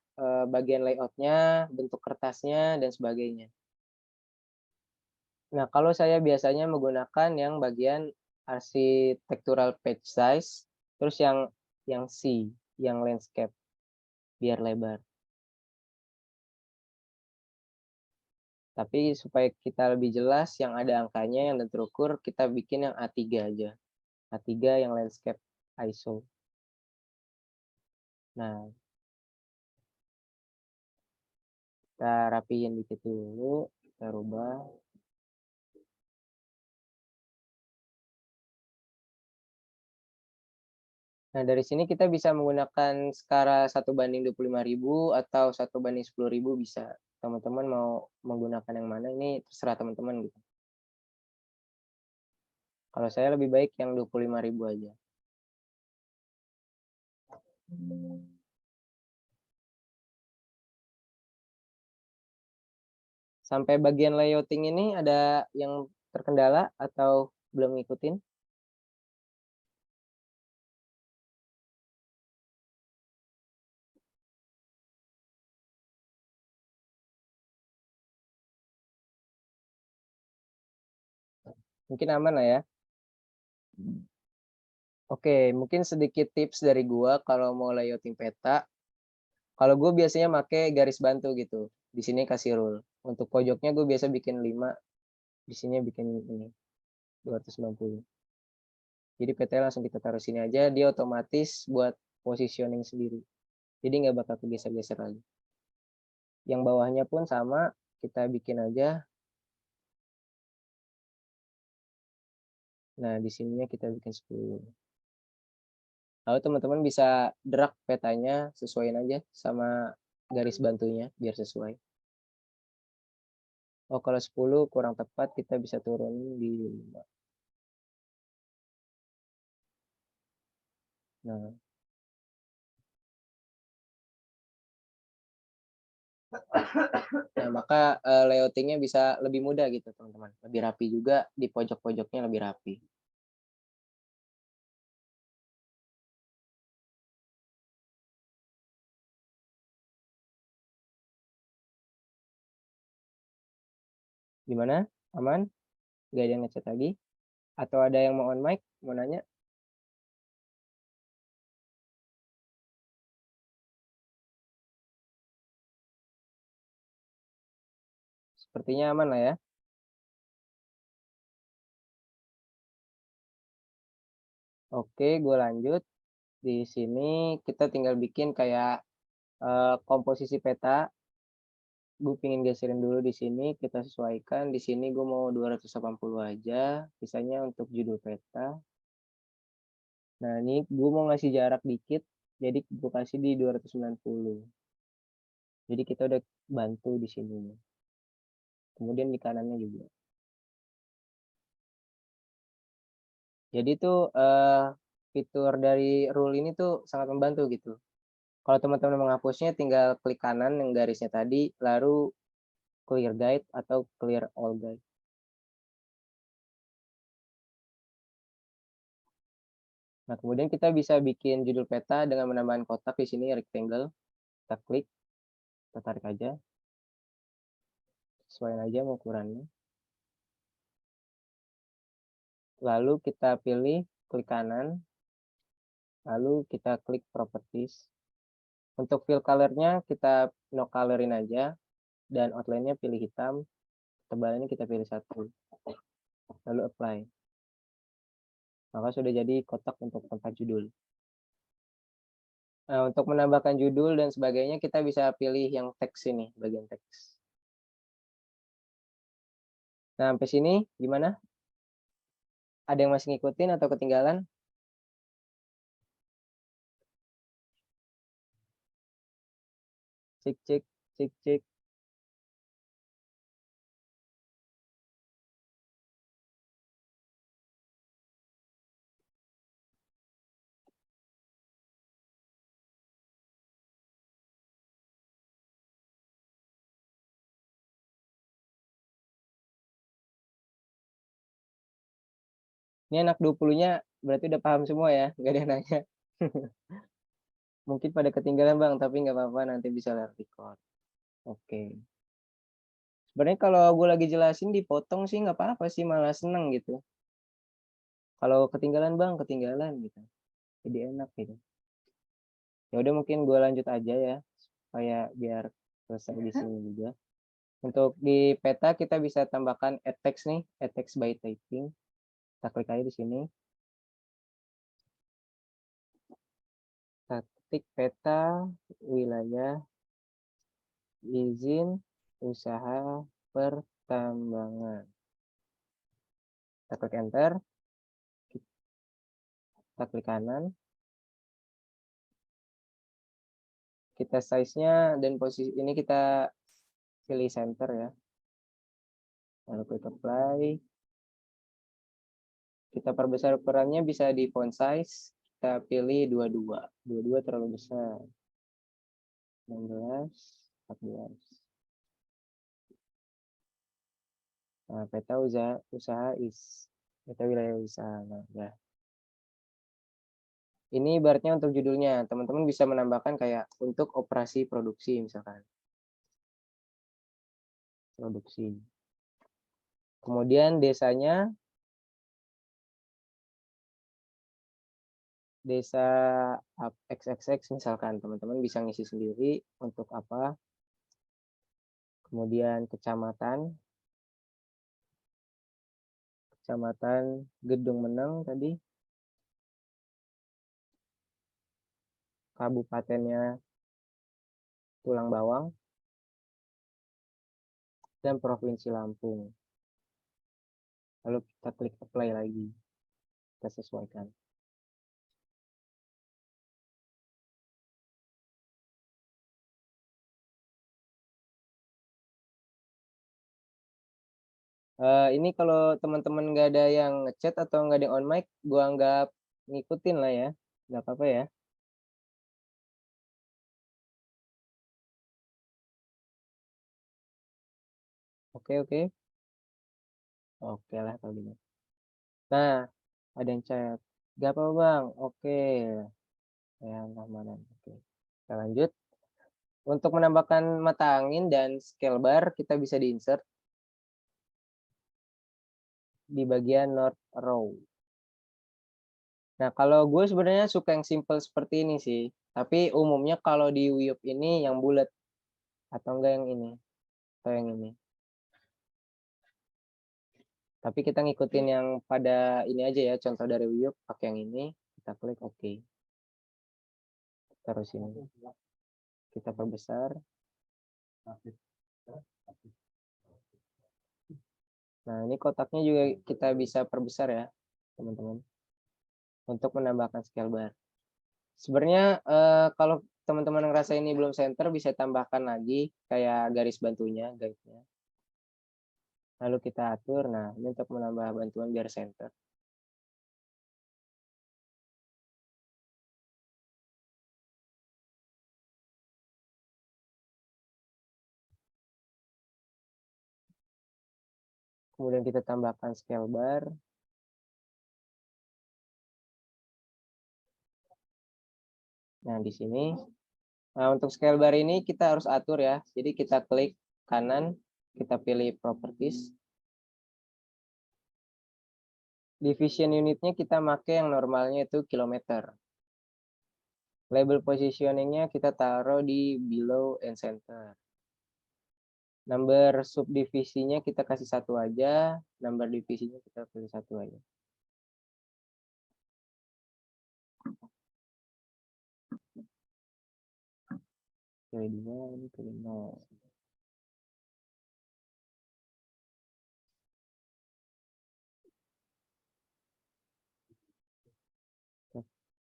bagian layoutnya, bentuk kertasnya, dan sebagainya. Nah, kalau saya biasanya menggunakan yang bagian architectural page size, terus yang C, yang landscape, biar lebar. Tapi supaya kita lebih jelas, yang ada angkanya, yang dan terukur, kita bikin yang A3 aja. A3 yang landscape ISO. Nah, kita rapiin dikit dulu, kita rubah. Nah, dari sini kita bisa menggunakan skala 1:25.000 atau 1:10.000 bisa. Teman-teman mau menggunakan yang mana, ini terserah teman-teman gitu. Kalau saya lebih baik yang 25.000 aja. Sampai bagian layouting ini ada yang terkendala atau belum ngikutin? Mungkin aman lah ya. Oke, mungkin sedikit tips dari gua kalau mau layouting peta. Kalau gue biasanya pakai garis bantu gitu. Di sini kasih rule. Untuk pojoknya gue biasa bikin 5, di sini bikin ini 290. Jadi PT langsung kita taruh sini aja, dia otomatis buat positioning sendiri. Jadi nggak bakal kegeser-geser lagi. Yang bawahnya pun sama, kita bikin aja. Nah, di sininya kita bikin 10. Lalu teman-teman bisa drag petanya, sesuaiin aja sama garis bantunya, biar sesuai. Oh, kalau 10 kurang tepat, kita bisa turunin di 5. Nah, maka layoutingnya bisa lebih mudah gitu teman-teman. Lebih rapi juga, di pojok-pojoknya lebih rapi. Gimana? Aman? Gak ada yang ngechat lagi? Atau ada yang mau on mic? Mau nanya? Sepertinya aman lah ya. Oke, gue lanjut. Di sini kita tinggal bikin kayak komposisi peta. Gue pingin geserin dulu di sini, kita sesuaikan. Di sini gue mau 280 aja, sisanya untuk judul peta. Nah, ini gue mau ngasih jarak dikit, jadi gue kasih di 290. Jadi kita udah bantu di sini. Kemudian di kanannya juga. Jadi tuh fitur dari rule ini tuh sangat membantu gitu. Kalau teman-teman menghapusnya tinggal klik kanan yang garisnya tadi, lalu clear guide atau clear all guide. Nah, kemudian kita bisa bikin judul peta dengan menambahkan kotak di sini rectangle. Kita klik, kita tarik aja. Sesuaikan aja mau ukurannya. Lalu kita pilih klik kanan. Lalu kita klik properties. Untuk fill color-nya kita no colorin aja. Dan outline-nya pilih hitam. Tebalannya kita pilih 1. Lalu apply. Maka sudah jadi kotak untuk tempat judul. Nah, untuk menambahkan judul dan sebagainya kita bisa pilih yang teks ini, bagian teks. Nah, sampai sini gimana? Ada yang masih ngikutin atau ketinggalan? Cek, cek, cek, cek. Ini anak 20-nya berarti udah paham semua ya, nggak ada yang nanya. Mungkin pada ketinggalan Bang, tapi nggak apa-apa, nanti bisa lihat record. Oke. Sebenarnya kalau gue lagi jelasin dipotong sih nggak apa-apa sih, malah seneng gitu. Kalau ketinggalan Bang, ketinggalan gitu. Jadi enak gitu. Ya udah mungkin gue lanjut aja ya, supaya biar selesai di sini juga. Untuk di peta kita bisa tambahkan add text nih, add text by typing. Kita klik aja di sini. Kita ketik peta wilayah izin usaha pertambangan. Kita klik enter. Kita klik kanan. Kita size-nya dan posisi ini kita pilih center ya. Lalu klik apply. Kita perbesar ukurannya bisa di font size. Kita pilih 22. 22 terlalu besar. 16, 14. Nah, peta usaha peta wilayah usaha. Nah, ya. Ini ibaratnya untuk judulnya. Teman-teman bisa menambahkan kayak untuk operasi produksi misalkan. Produksi. Kemudian desanya desa XXX misalkan. Teman-teman bisa ngisi sendiri untuk apa. Kemudian kecamatan Gedung Meneng tadi. Kabupatennya Tulang Bawang. Dan Provinsi Lampung. Lalu kita klik apply lagi. Kita sesuaikan. Ini kalau teman-teman nggak ada yang ngechat atau nggak ada yang on mic, gua anggap ngikutin lah ya, nggak apa-apa ya. Oke. Oke lah kalau gitu. Nah, ada yang chat. Gak apa Bang. Oke. Ya, keamanan. Oke. Kita lanjut. Untuk menambahkan mata angin dan scale bar, kita bisa di-insert di bagian north row. Nah, kalau gue sebenarnya suka yang simple seperti ini sih. Tapi umumnya kalau di Wiyup ini yang bulat. Atau enggak yang ini. Atau yang ini. Tapi kita ngikutin yang pada ini aja ya, contoh dari Uyup pakai yang ini, kita klik OK. Terus ini kita perbesar. Nah, ini kotaknya juga kita bisa perbesar ya, teman-teman. Untuk menambahkan scale bar. Sebenarnya kalau teman-teman ngerasa ini belum center, bisa tambahkan lagi kayak garis bantunya, guide-nya. Lalu kita atur, nah ini untuk menambah bantuan biar center. Kemudian kita tambahkan scale bar. Nah, di sini. Nah, untuk scale bar ini kita harus atur ya. Jadi kita klik kanan, kita pilih properties. Division unitnya kita pakai yang normalnya itu kilometer. Label positioningnya kita taruh di below and center. Number subdivisinya kita kasih 1 aja, number divisinya kita pilih 1 aja. Pilih 2, ini pilih 0.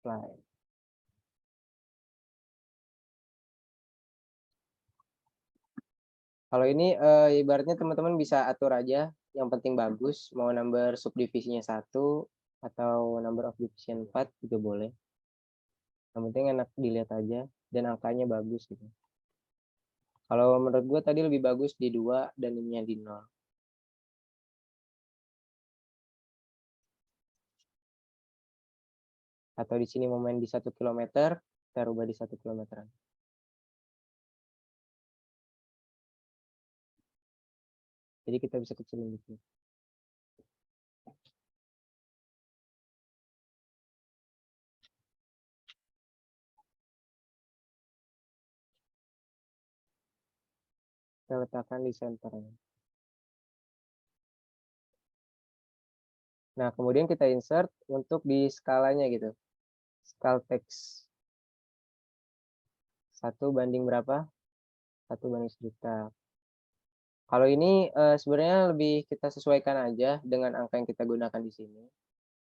Apply. Kalau ini ibaratnya teman-teman bisa atur aja, yang penting bagus, mau number subdivisinya 1 atau number of division 4 juga boleh. Yang penting enak dilihat aja dan angkanya bagus gitu. Kalau menurut gue tadi lebih bagus di 2 dan ininya di 0. Atau di sini mau main di 1 km, kita rubah di 1 km. Jadi kita bisa kecilin dikit. Kita letakkan di centernya. Nah, kemudian kita insert untuk di skalanya gitu. Skala teks. 1 banding berapa? 1 banding 1.000.000. Kalau ini sebenarnya lebih kita sesuaikan aja dengan angka yang kita gunakan di sini.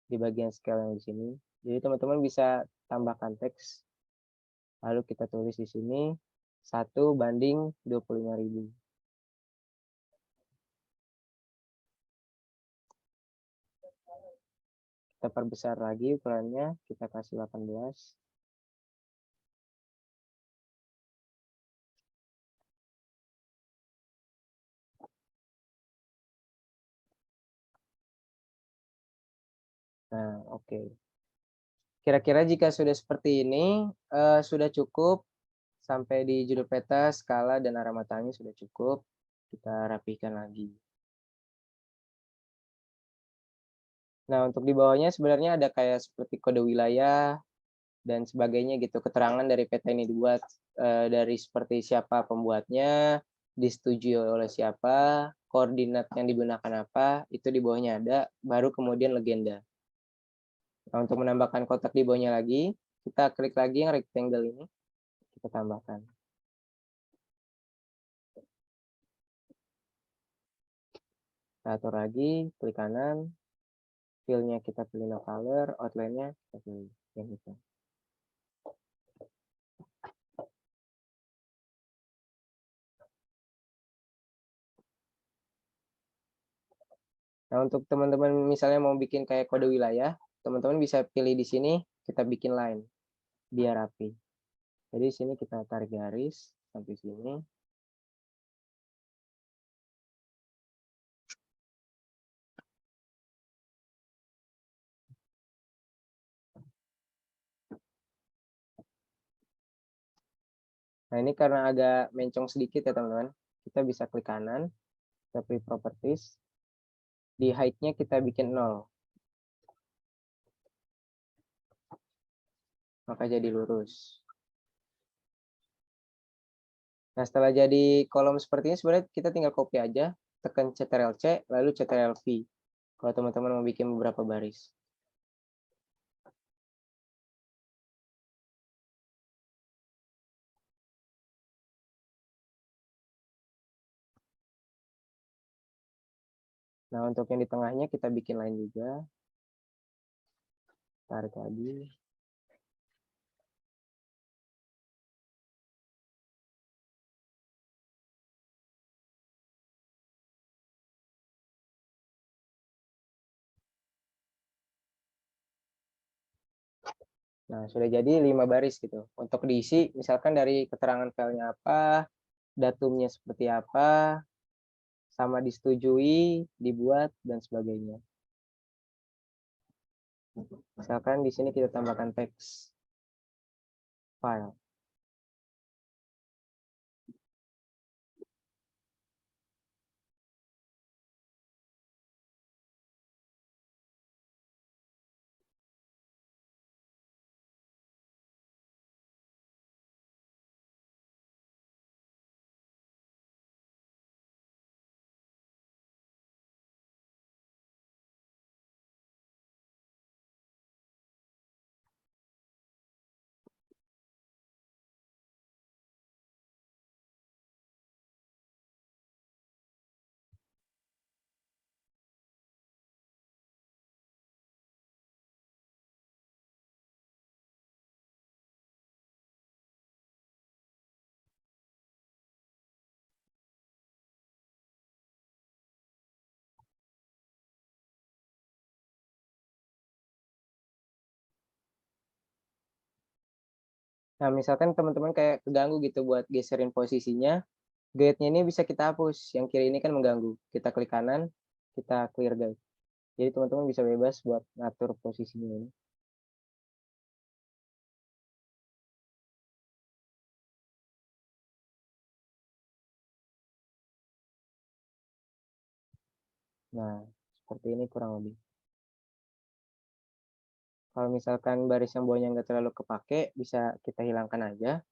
Di bagian scale yang di sini. Jadi teman-teman bisa tambahkan teks. Lalu kita tulis di sini 1 banding 25.000. Kita perbesar lagi ukurannya, kita kasih 18. Nah, oke. Kira-kira jika sudah seperti ini, sudah cukup sampai di judul peta, skala, dan arah matanya sudah cukup. Kita rapikan lagi. Nah, untuk di bawahnya sebenarnya ada kayak seperti kode wilayah dan sebagainya gitu. Keterangan dari peta ini dibuat dari seperti siapa pembuatnya, disetujui oleh siapa, koordinat yang digunakan apa, itu di bawahnya ada, baru kemudian legenda. Nah, untuk menambahkan kotak di bawahnya lagi, kita klik lagi yang rectangle ini, kita tambahkan. Kita atur lagi, klik kanan, fill-nya kita pilih no color, outline-nya kita pilih yang itu. Nah, untuk teman-teman misalnya mau bikin kayak kode wilayah, teman-teman bisa pilih di sini, kita bikin line, biar rapi. Jadi di sini kita tarik garis sampai sini. Nah, ini karena agak mencong sedikit ya teman-teman. Kita bisa klik kanan, kita pilih properties. Di height-nya kita bikin 0. Maka jadi lurus. Nah, setelah jadi kolom seperti ini, sebenarnya kita tinggal copy aja, tekan Ctrl-C, lalu Ctrl-V. Kalau teman-teman mau bikin beberapa baris. Nah, untuk yang di tengahnya kita bikin line juga. Tarik lagi. Nah, sudah jadi 5 baris gitu. Untuk diisi, misalkan dari keterangan filenya apa, datumnya seperti apa, sama disetujui, dibuat, dan sebagainya. Misalkan di sini kita tambahkan teks file. Nah, misalkan teman-teman kayak keganggu gitu buat geserin posisinya, guide-nya ini bisa kita hapus. Yang kiri ini kan mengganggu. Kita klik kanan, kita clear guide. Jadi teman-teman bisa bebas buat ngatur posisinya ini. Nah, seperti ini kurang lebih. Kalau misalkan baris yang bawahnya nggak terlalu kepake, bisa kita hilangkan aja.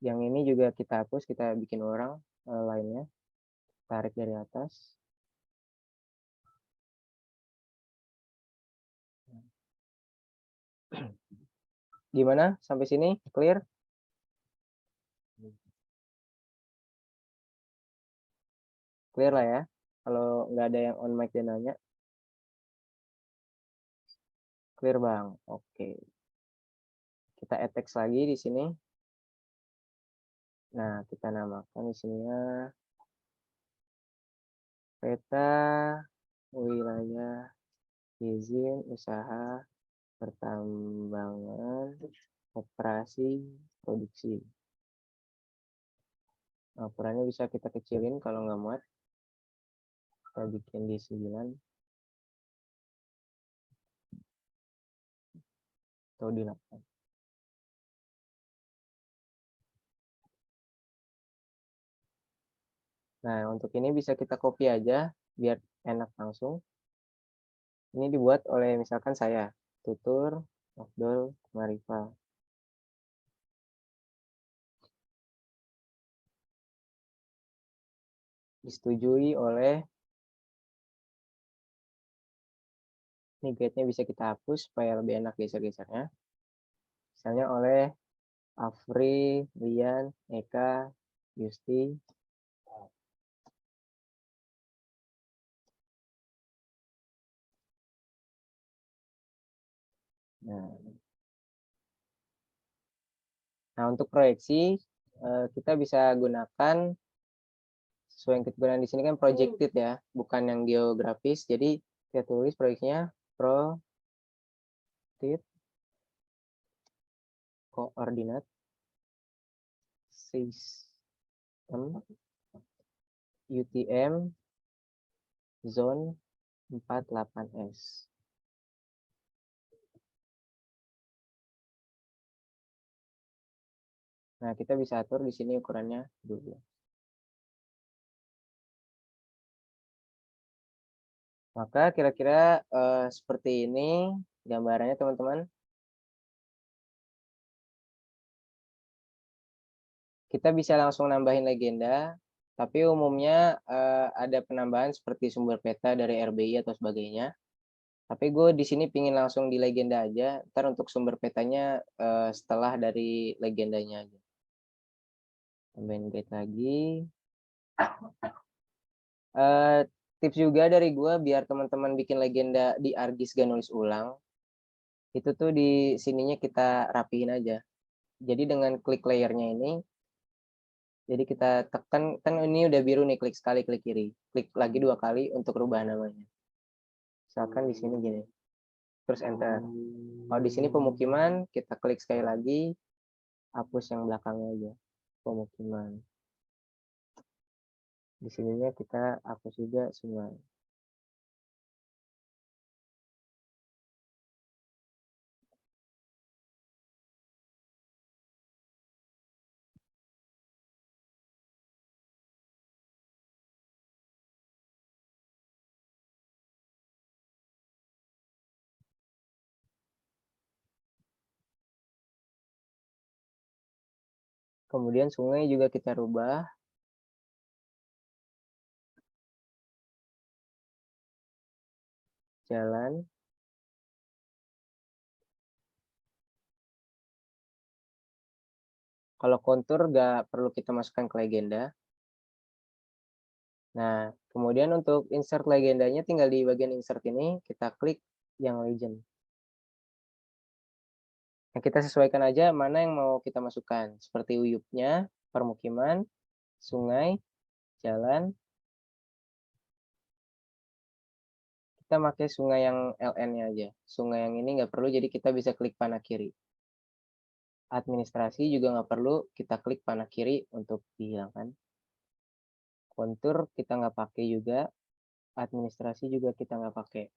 Yang ini juga kita hapus, kita bikin orang lainnya. Tarik dari atas. Gimana? Sampai sini? Clear? Clear lah ya. Kalau nggak ada yang on mic dan nanya. Clear bang. Oke. Kita add text lagi di sini. Nah, kita namakan di sininya peta wilayah izin usaha pertambangan operasi produksi. Nah, ukurannya bisa kita kecilin kalau nggak muat. Kita bikin di 9 atau di 8. Nah, untuk ini bisa kita copy aja biar enak langsung. Ini dibuat oleh misalkan saya, Tutur Afdol Marifa. Disetujui oleh, ini guide-nya bisa kita hapus supaya lebih enak geser-gesernya. Misalnya oleh Afri, Lian, Eka, Yusti. Nah, untuk proyeksi kita bisa gunakan sesuai yang kita gunakan di sini kan projected ya, bukan yang geografis. Jadi kita tulis proyeksinya projected koordinat sistem UTM zone 48S. Nah, kita bisa atur di sini ukurannya 12. Maka kira-kira seperti ini gambarannya teman-teman. Kita bisa langsung nambahin legenda, Tapi umumnya ada penambahan seperti sumber peta dari RBI atau sebagainya. Tapi gue di sini pingin langsung di legenda aja. Ntar untuk sumber petanya setelah dari legendanya aja. Tambahin guide lagi. Tips juga dari gue biar teman-teman bikin legenda di ArcGIS gak nulis ulang. Itu tuh di sininya kita rapihin aja. Jadi dengan klik layernya ini, jadi kita tekan, kan ini udah biru nih, klik sekali, klik kiri. Klik lagi 2 kali untuk rubah namanya. Misalkan di sini gini. Terus enter. Kalau di sini pemukiman, kita klik sekali lagi, hapus yang belakangnya aja. Pemukiman. Di sininya kita hapus juga semua. Kemudian sungai juga kita rubah. Jalan. Kalau kontur nggak perlu kita masukkan ke legenda. Nah, kemudian untuk insert legendanya tinggal di bagian insert ini, kita klik yang legend. Nah, kita sesuaikan aja mana yang mau kita masukkan. Seperti uyupnya, permukiman, sungai, jalan. Kita pakai sungai yang LN-nya aja. Sungai yang ini nggak perlu, jadi kita bisa klik panah kiri. Administrasi juga nggak perlu, kita klik panah kiri untuk dihilangkan. Kontur kita nggak pakai juga. Administrasi juga kita nggak pakai.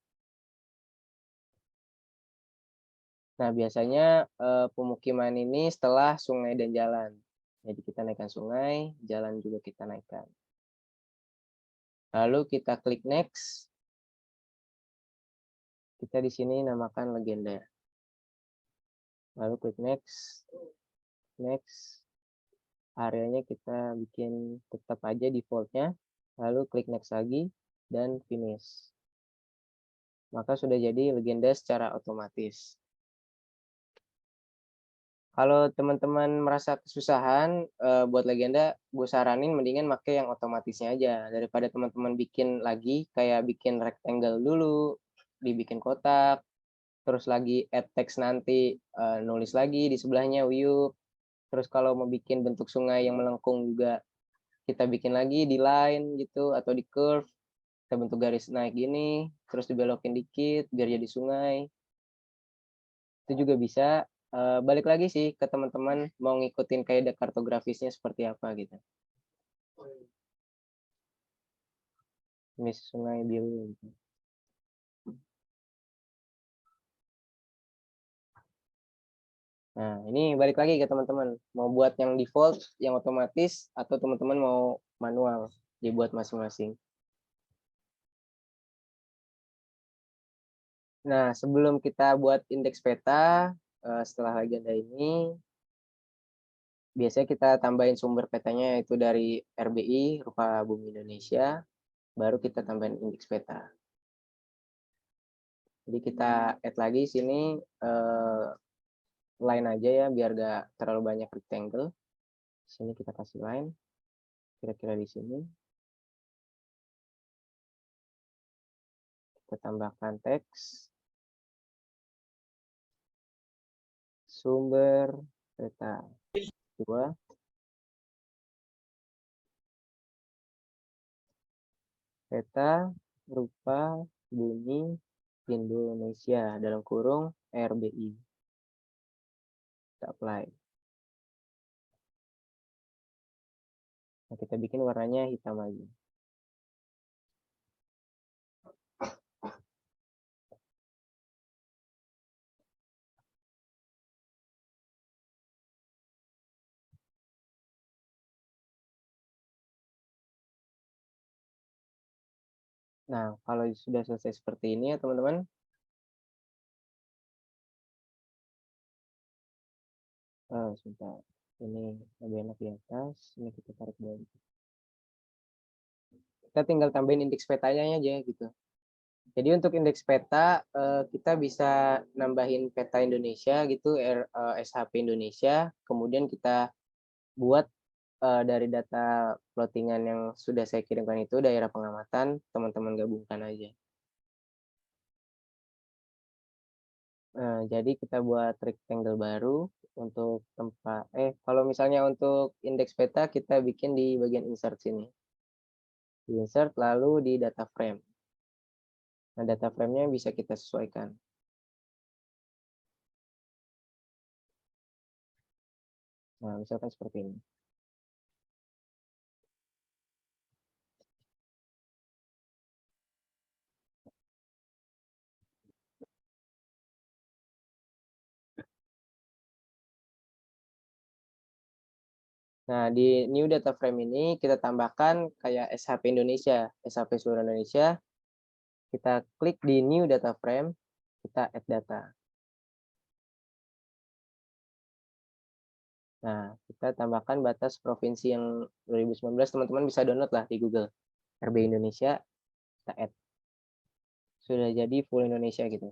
Nah, biasanya pemukiman ini setelah sungai dan jalan. Jadi kita naikkan sungai, jalan juga kita naikkan. Lalu kita klik next. Kita di sini namakan legenda. Lalu klik next. Next. Areanya kita bikin tetap aja defaultnya. Lalu klik next lagi dan finish. Maka sudah jadi legenda secara otomatis. Kalau teman-teman merasa kesusahan buat legenda, gue saranin mendingan pakai yang otomatisnya aja. Daripada teman-teman bikin lagi, kayak bikin rectangle dulu, dibikin kotak, terus lagi add text nanti, nulis lagi di sebelahnya uyup. Terus kalau mau bikin bentuk sungai yang melengkung juga, kita bikin lagi di line gitu, atau di curve. Kita bentuk garis naik gini, terus dibelokin dikit, biar jadi sungai. Itu juga bisa. Balik lagi sih ke teman-teman mau ngikutin kayak kartografisnya seperti apa gitu. Ini sungai biru. Gitu. Nah, ini balik lagi ke teman-teman. Mau buat yang default, yang otomatis, atau teman-teman mau manual, dibuat masing-masing. Nah, sebelum kita buat indeks peta, setelah legenda ini, biasanya kita tambahin sumber petanya yaitu dari RBI, Rupa Bumi Indonesia, baru kita tambahin indeks peta. Jadi kita add lagi sini line aja ya, biar gak terlalu banyak rectangle. Sini kita kasih line, kira-kira di sini. Kita tambahkan teks. Sumber peta 2. Peta rupa bumi Indonesia dalam kurung RBI. Kita apply. Nah, kita bikin warnanya hitam aja. Nah, kalau sudah selesai seperti ini ya teman-teman, sebentar, ini lebih enak di atas, ini kita tarik bawah. Kita tinggal tambahin indeks petanya aja gitu. Jadi untuk indeks peta kita bisa nambahin peta Indonesia gitu, SHP Indonesia, kemudian kita buat dari data plottingan yang sudah saya kirimkan itu daerah pengamatan, teman-teman gabungkan aja. Nah, jadi kita buat rectangle baru untuk tempat kalau misalnya untuk indeks peta kita bikin di bagian insert sini. Di insert lalu di data frame. Nah, data frame-nya bisa kita sesuaikan. Nah, misalkan seperti ini. Nah, di new data frame ini kita tambahkan kayak SHP Indonesia, SHP seluruh Indonesia. Kita klik di new data frame, kita add data. Nah, kita tambahkan batas provinsi yang 2019, teman-teman bisa download lah di Google. RB Indonesia, kita add. Sudah jadi full Indonesia gitu.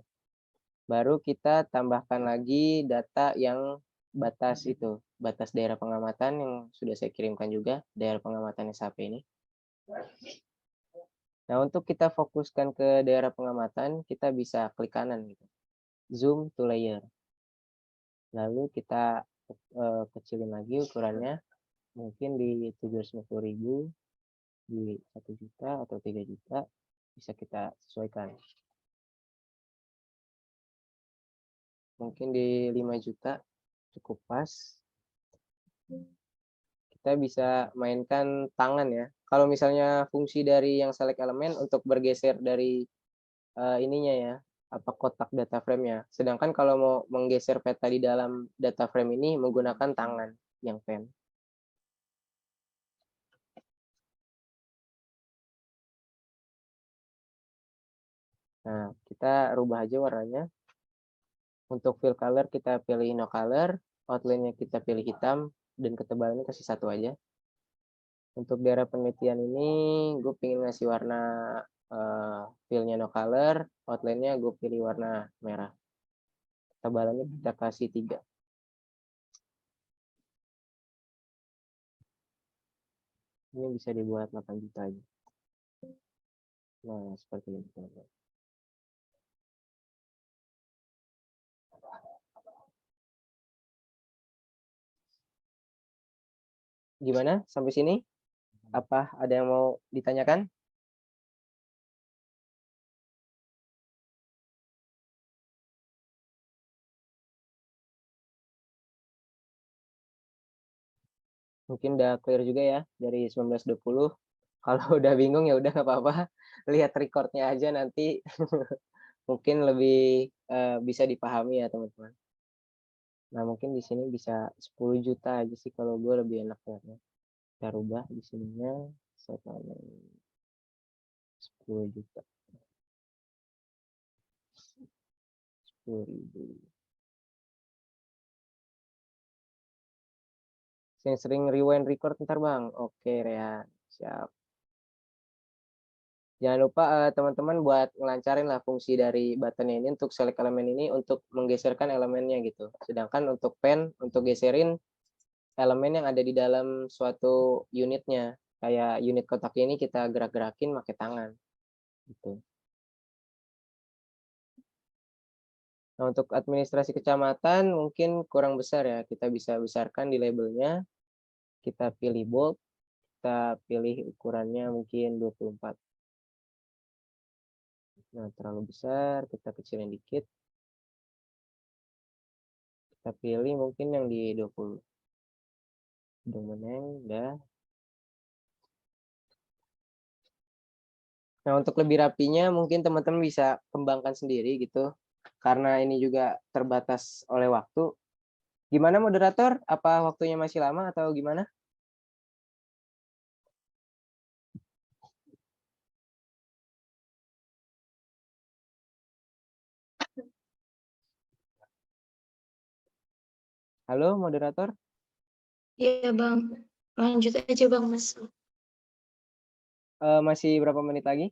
Baru kita tambahkan lagi data yang batas itu, batas daerah pengamatan yang sudah saya kirimkan juga, daerah pengamatan SHP ini. Nah, untuk kita fokuskan ke daerah pengamatan, kita bisa klik kanan gitu. Zoom to layer. Lalu kita kecilin lagi ukurannya, mungkin di 750.000, di 1 juta atau 3 juta, bisa kita sesuaikan. Mungkin di 5 juta cukup pas. Kita bisa mainkan tangan ya. Kalau misalnya fungsi dari yang select elemen untuk bergeser dari ininya ya, apa kotak data frame-nya. Sedangkan kalau mau menggeser peta di dalam data frame ini menggunakan tangan yang pen. Nah, kita rubah aja warnanya. Untuk fill color kita pilih no color, outline-nya kita pilih hitam, dan ketebalannya kasih 1 aja. Untuk daerah penelitian ini, gue pengen ngasih warna fill-nya no color, outline-nya gue pilih warna merah. Ketebalannya kita kasih 3. Ini bisa dibuat 8 juta aja. Nah, seperti ini. Gimana sampai sini? Apa ada yang mau ditanyakan? Mungkin udah clear juga ya dari 1920. Kalau udah bingung ya udah nggak apa-apa. Lihat recordnya aja nanti. Mungkin lebih bisa dipahami ya teman-teman. Nah, mungkin di sini bisa 10 juta aja sih kalau gue lebih enak ya. Kita rubah di sininya. Saya 10 juta. 10.000. Yang sering rewind record ntar bang. Oke, Rea. Siap. Jangan lupa teman-teman buat ngelancarin lah fungsi dari buttonnya ini untuk select elemen ini untuk menggeserkan elemennya gitu. Sedangkan untuk pen, untuk geserin elemen yang ada di dalam suatu unitnya. Kayak unit kotak ini kita gerak-gerakin pakai tangan. Gitu. Nah, untuk administrasi kecamatan mungkin kurang besar ya. Kita bisa besarkan di labelnya. Kita pilih bold. Kita pilih ukurannya mungkin 24. Nah, terlalu besar, kita kecilin dikit. Kita pilih mungkin yang di 20. Udah meneng, udah. Nah, untuk lebih rapinya mungkin teman-teman bisa kembangkan sendiri gitu. Karena ini juga terbatas oleh waktu. Gimana moderator? Apa waktunya masih lama atau gimana? Halo moderator? Iya, Bang. Lanjut aja, Bang, Mas. Masih berapa menit lagi?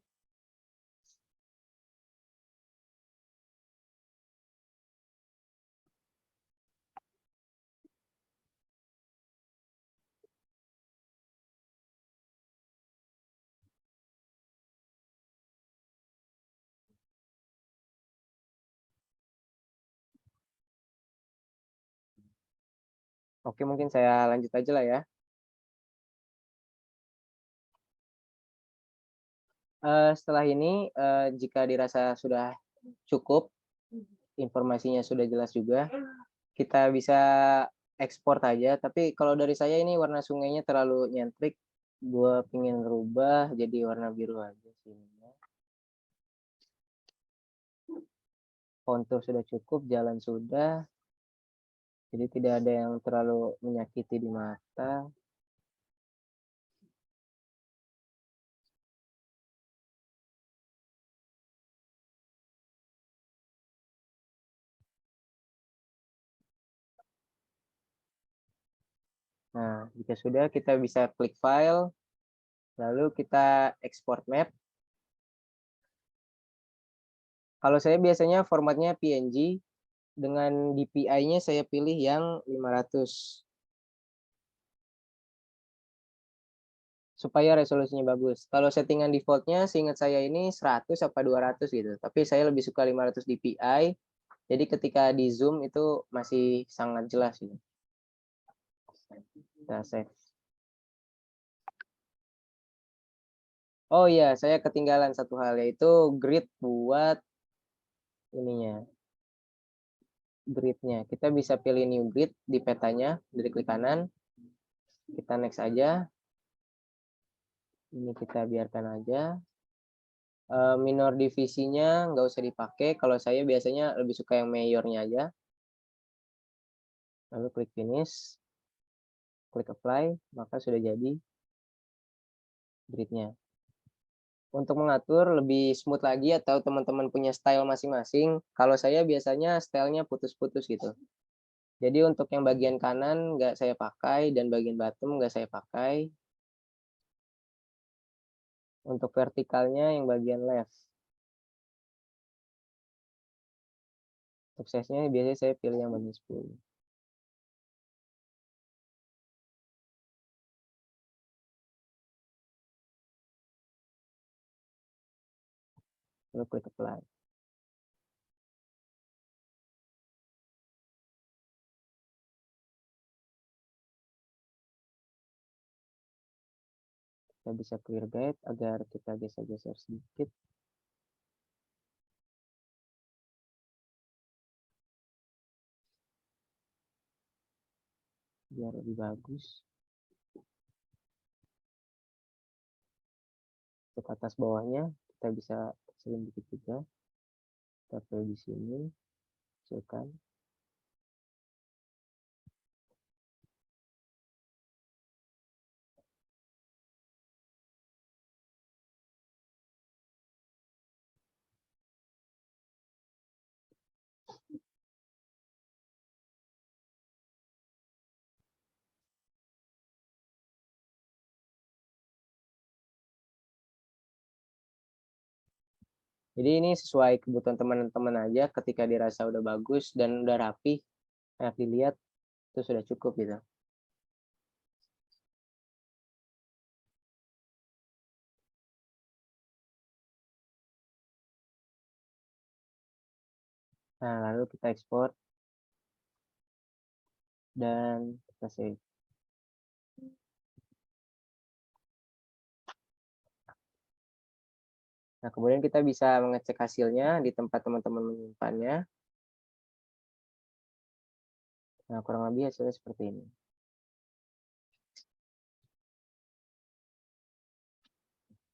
Oke, mungkin saya lanjut aja lah ya. Setelah ini, jika dirasa sudah cukup, informasinya sudah jelas juga, kita bisa ekspor aja. Tapi kalau dari saya ini warna sungainya terlalu nyentrik, gua pengen rubah jadi warna biru aja sini. Kontur sudah cukup, jalan sudah, jadi tidak ada yang terlalu menyakiti di mata. Nah, jika sudah, kita bisa klik file, lalu kita export map. Kalau saya biasanya formatnya PNG, dengan DPI-nya saya pilih yang 500. Supaya resolusinya bagus. Kalau settingan defaultnya, seingat saya ini 100 apa 200 gitu. Tapi saya lebih suka 500 DPI, jadi ketika di zoom itu masih sangat jelas gitu. Kita save. Oh iya, saya ketinggalan satu hal, yaitu grid buat ininya. Gridnya, kita bisa pilih new grid di petanya dari klik kanan. Kita next aja. Ini kita biarkan aja. Minor divisinya nggak usah dipakai. Kalau saya biasanya lebih suka yang mayornya aja. Lalu klik finish. Klik apply, maka sudah jadi gridnya. Untuk mengatur lebih smooth lagi atau teman-teman punya style masing-masing, kalau saya biasanya stylenya putus-putus gitu. Jadi untuk yang bagian kanan nggak saya pakai dan bagian bottom nggak saya pakai. Untuk vertikalnya yang bagian left. Untuk size-nya biasanya saya pilih yang bagian 10. Lalu klik apply. Kita bisa clear guide agar kita geser-geser sedikit. Biar lebih bagus. Untuk atas bawahnya kita bisa kecilin dikit juga. Kita pilih di sini, kecilkan. Jadi ini sesuai kebutuhan teman-teman aja, ketika dirasa udah bagus dan udah rapi, enak dilihat, itu sudah cukup gitu. Nah, lalu kita ekspor dan kita save. Nah, kemudian kita bisa mengecek hasilnya di tempat teman-teman menyimpannya. Nah, kurang lebih hasilnya seperti ini.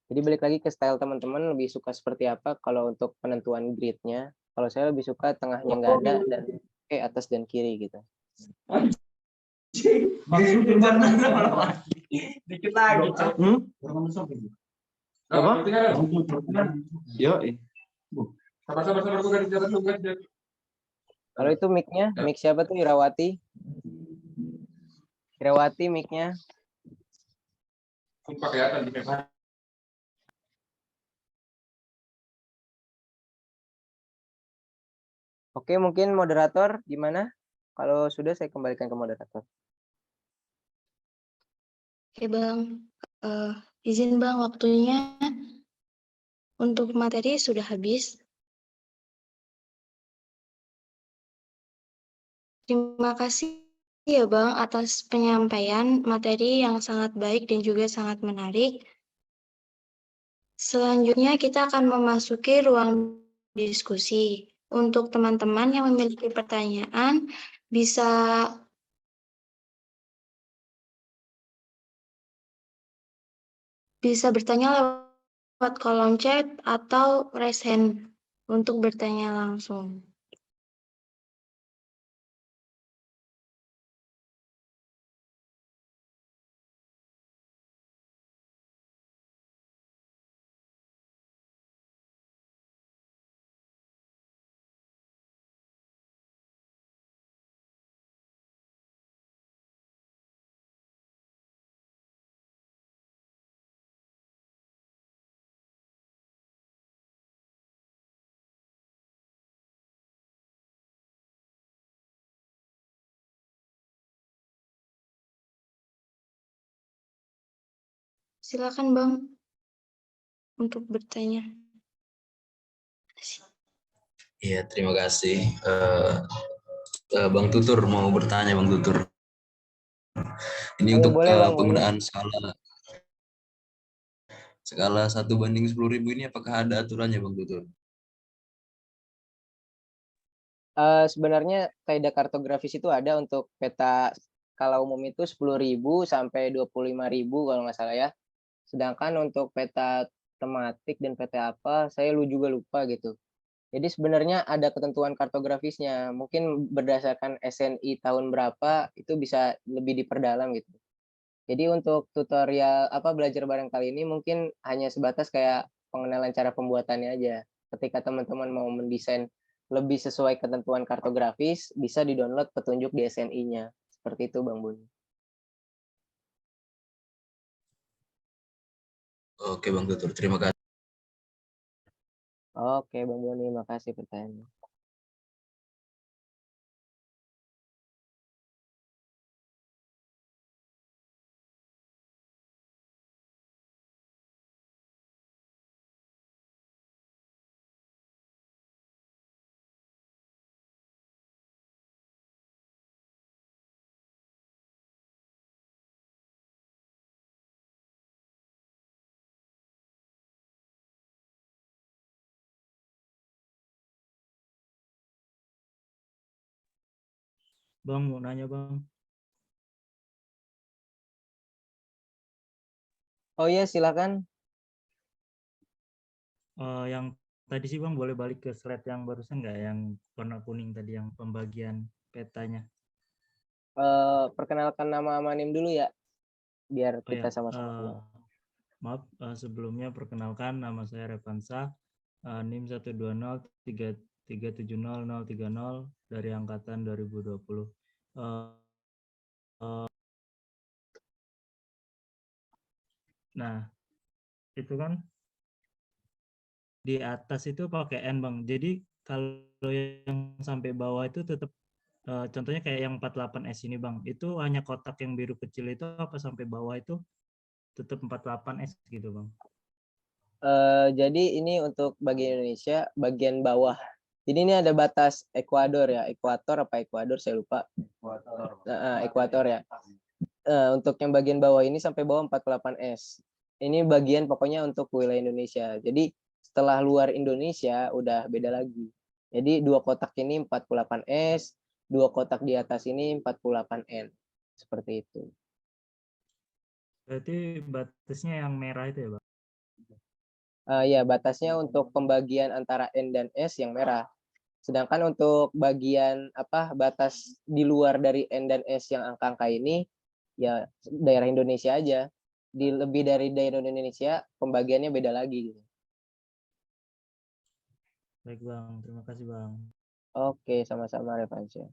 Jadi balik lagi ke style teman-teman, lebih suka seperti apa kalau untuk penentuan gridnya. Kalau saya lebih suka tengahnya nggak ada dan atas dan kiri gitu. Dikit lagi, Cok. Apa? Yo, Kalau itu mic-nya, mic siapa tuh? Irawati? Irawati mic-nya. Kelihatan di Oke, mungkin moderator gimana? Kalau sudah saya kembalikan ke moderator. Oke Bang, Eh, izin Bang waktunya untuk materi sudah habis. Terima kasih ya Bang atas penyampaian materi yang sangat baik dan juga sangat menarik. Selanjutnya kita akan memasuki ruang diskusi. Untuk teman-teman yang memiliki pertanyaan bisa bertanya lewat kolom chat atau raise hand untuk bertanya langsung. Silakan Bang untuk bertanya. Iya, terima kasih. Bang Tutur mau bertanya, Bang Tutur. Ini Ayo, untuk boleh Bang, boleh. penggunaan skala 1/10.000 ini apakah ada aturannya, Bang Tutur? Sebenarnya kaidah kartografis itu ada untuk peta skala umum itu 10.000 sampai 25.000 kalau nggak salah ya. Sedangkan untuk peta tematik dan peta apa, saya juga lupa gitu. Jadi sebenarnya ada ketentuan kartografisnya. Mungkin berdasarkan SNI tahun berapa itu bisa lebih diperdalam gitu. Jadi untuk tutorial belajar bareng kali ini mungkin hanya sebatas kayak pengenalan cara pembuatannya aja. Ketika teman-teman mau mendesain lebih sesuai ketentuan kartografis, bisa di-download petunjuk di SNI-nya. Seperti itu Bang Bun. Oke, Bang Tutur, terima kasih. Oke Bang Boni, makasih pertanyaannya. Bang mau nanya Bang. Oh iya, silakan. Yang tadi sih Bang boleh balik ke slide yang barusan nggak, yang warna kuning tadi yang pembagian petanya. Perkenalkan nama Amanim dulu ya, biar Oh kita ya, sama-sama kenal. maaf sebelumnya perkenalkan nama saya Revansa, NIM 120337030 dari angkatan 2020. Nah, itu kan di atas itu pakai N Bang. Jadi kalau yang sampai bawah itu tetap contohnya kayak yang 48S ini Bang. Itu hanya kotak yang biru kecil itu apa sampai bawah itu tetap 48S gitu Bang. Jadi ini untuk bagian Indonesia, bagian bawah. Jadi ini ada batas Ekuador ya, Ekuator apa Ekuador saya lupa. Ekuator ya. Untuk yang bagian bawah ini sampai bawah 48S. Ini bagian pokoknya untuk wilayah Indonesia. Jadi setelah luar Indonesia udah beda lagi. Jadi dua kotak ini 48S, dua kotak di atas ini 48N. Seperti itu. Berarti batasnya yang merah itu ya Bang. Ya, batasnya untuk pembagian antara N dan S yang merah. Sedangkan untuk bagian batas di luar dari N dan S yang angka-angka ini ya daerah Indonesia aja. Di lebih dari daerah Indonesia pembagiannya beda lagi gitu. Baik Bang, terima kasih Bang. Oke, sama-sama Revansyah.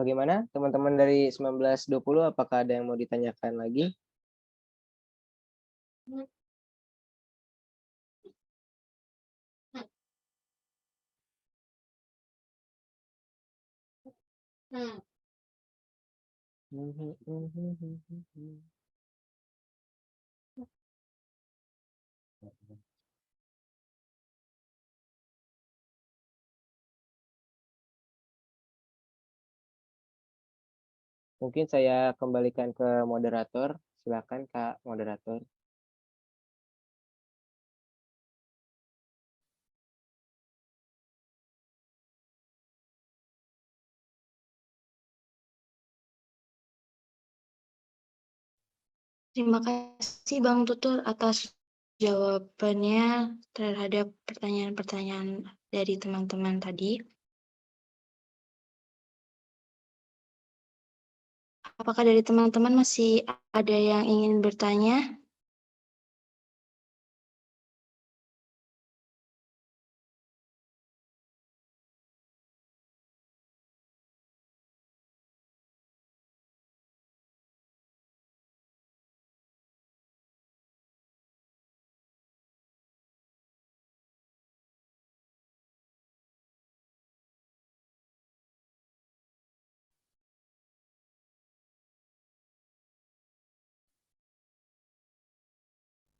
Bagaimana teman-teman dari 1920, apakah ada yang mau ditanyakan lagi? Mungkin saya kembalikan ke moderator. Silakan Kak moderator. Terima kasih Bang Tutur atas jawabannya terhadap pertanyaan-pertanyaan dari teman-teman tadi. Apakah dari teman-teman masih ada yang ingin bertanya?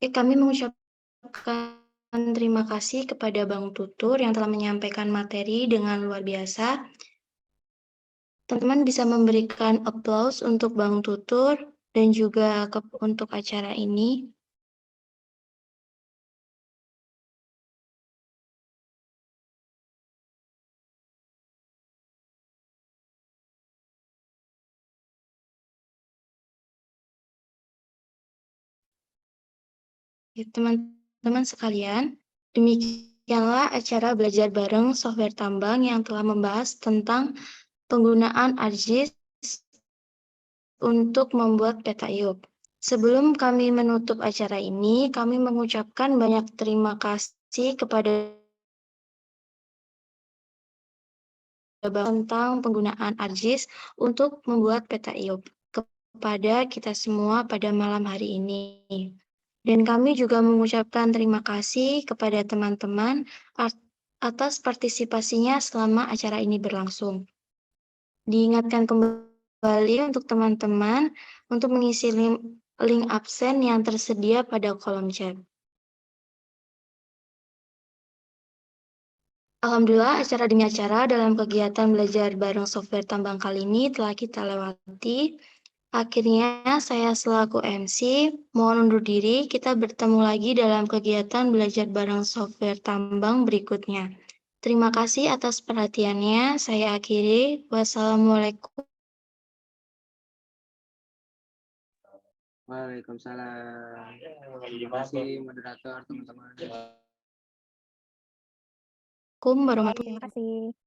Kami mengucapkan terima kasih kepada Bang Tutur yang telah menyampaikan materi dengan luar biasa. Teman-teman bisa memberikan applause untuk Bang Tutur dan juga untuk acara ini. Teman-teman sekalian, demikianlah acara belajar bareng software tambang yang telah membahas tentang penggunaan ArcGIS untuk membuat peta IUP. Sebelum kami menutup acara ini, kami mengucapkan banyak terima kasih kepada tentang penggunaan ArcGIS untuk membuat peta IUP kepada kita semua pada malam hari ini. Dan kami juga mengucapkan terima kasih kepada teman-teman atas partisipasinya selama acara ini berlangsung. Diingatkan kembali untuk teman-teman untuk mengisi link absen yang tersedia pada kolom chat. Alhamdulillah, acara demi acara dalam kegiatan belajar bareng software tambang kali ini telah kita lewati. Akhirnya, saya selaku MC mohon undur diri. Kita bertemu lagi dalam kegiatan belajar bareng software tambang berikutnya. Terima kasih atas perhatiannya. Saya akhiri. Wassalamualaikum. Waalaikumsalam. Terima kasih moderator teman-teman. Warahmatullahi Terima kasih.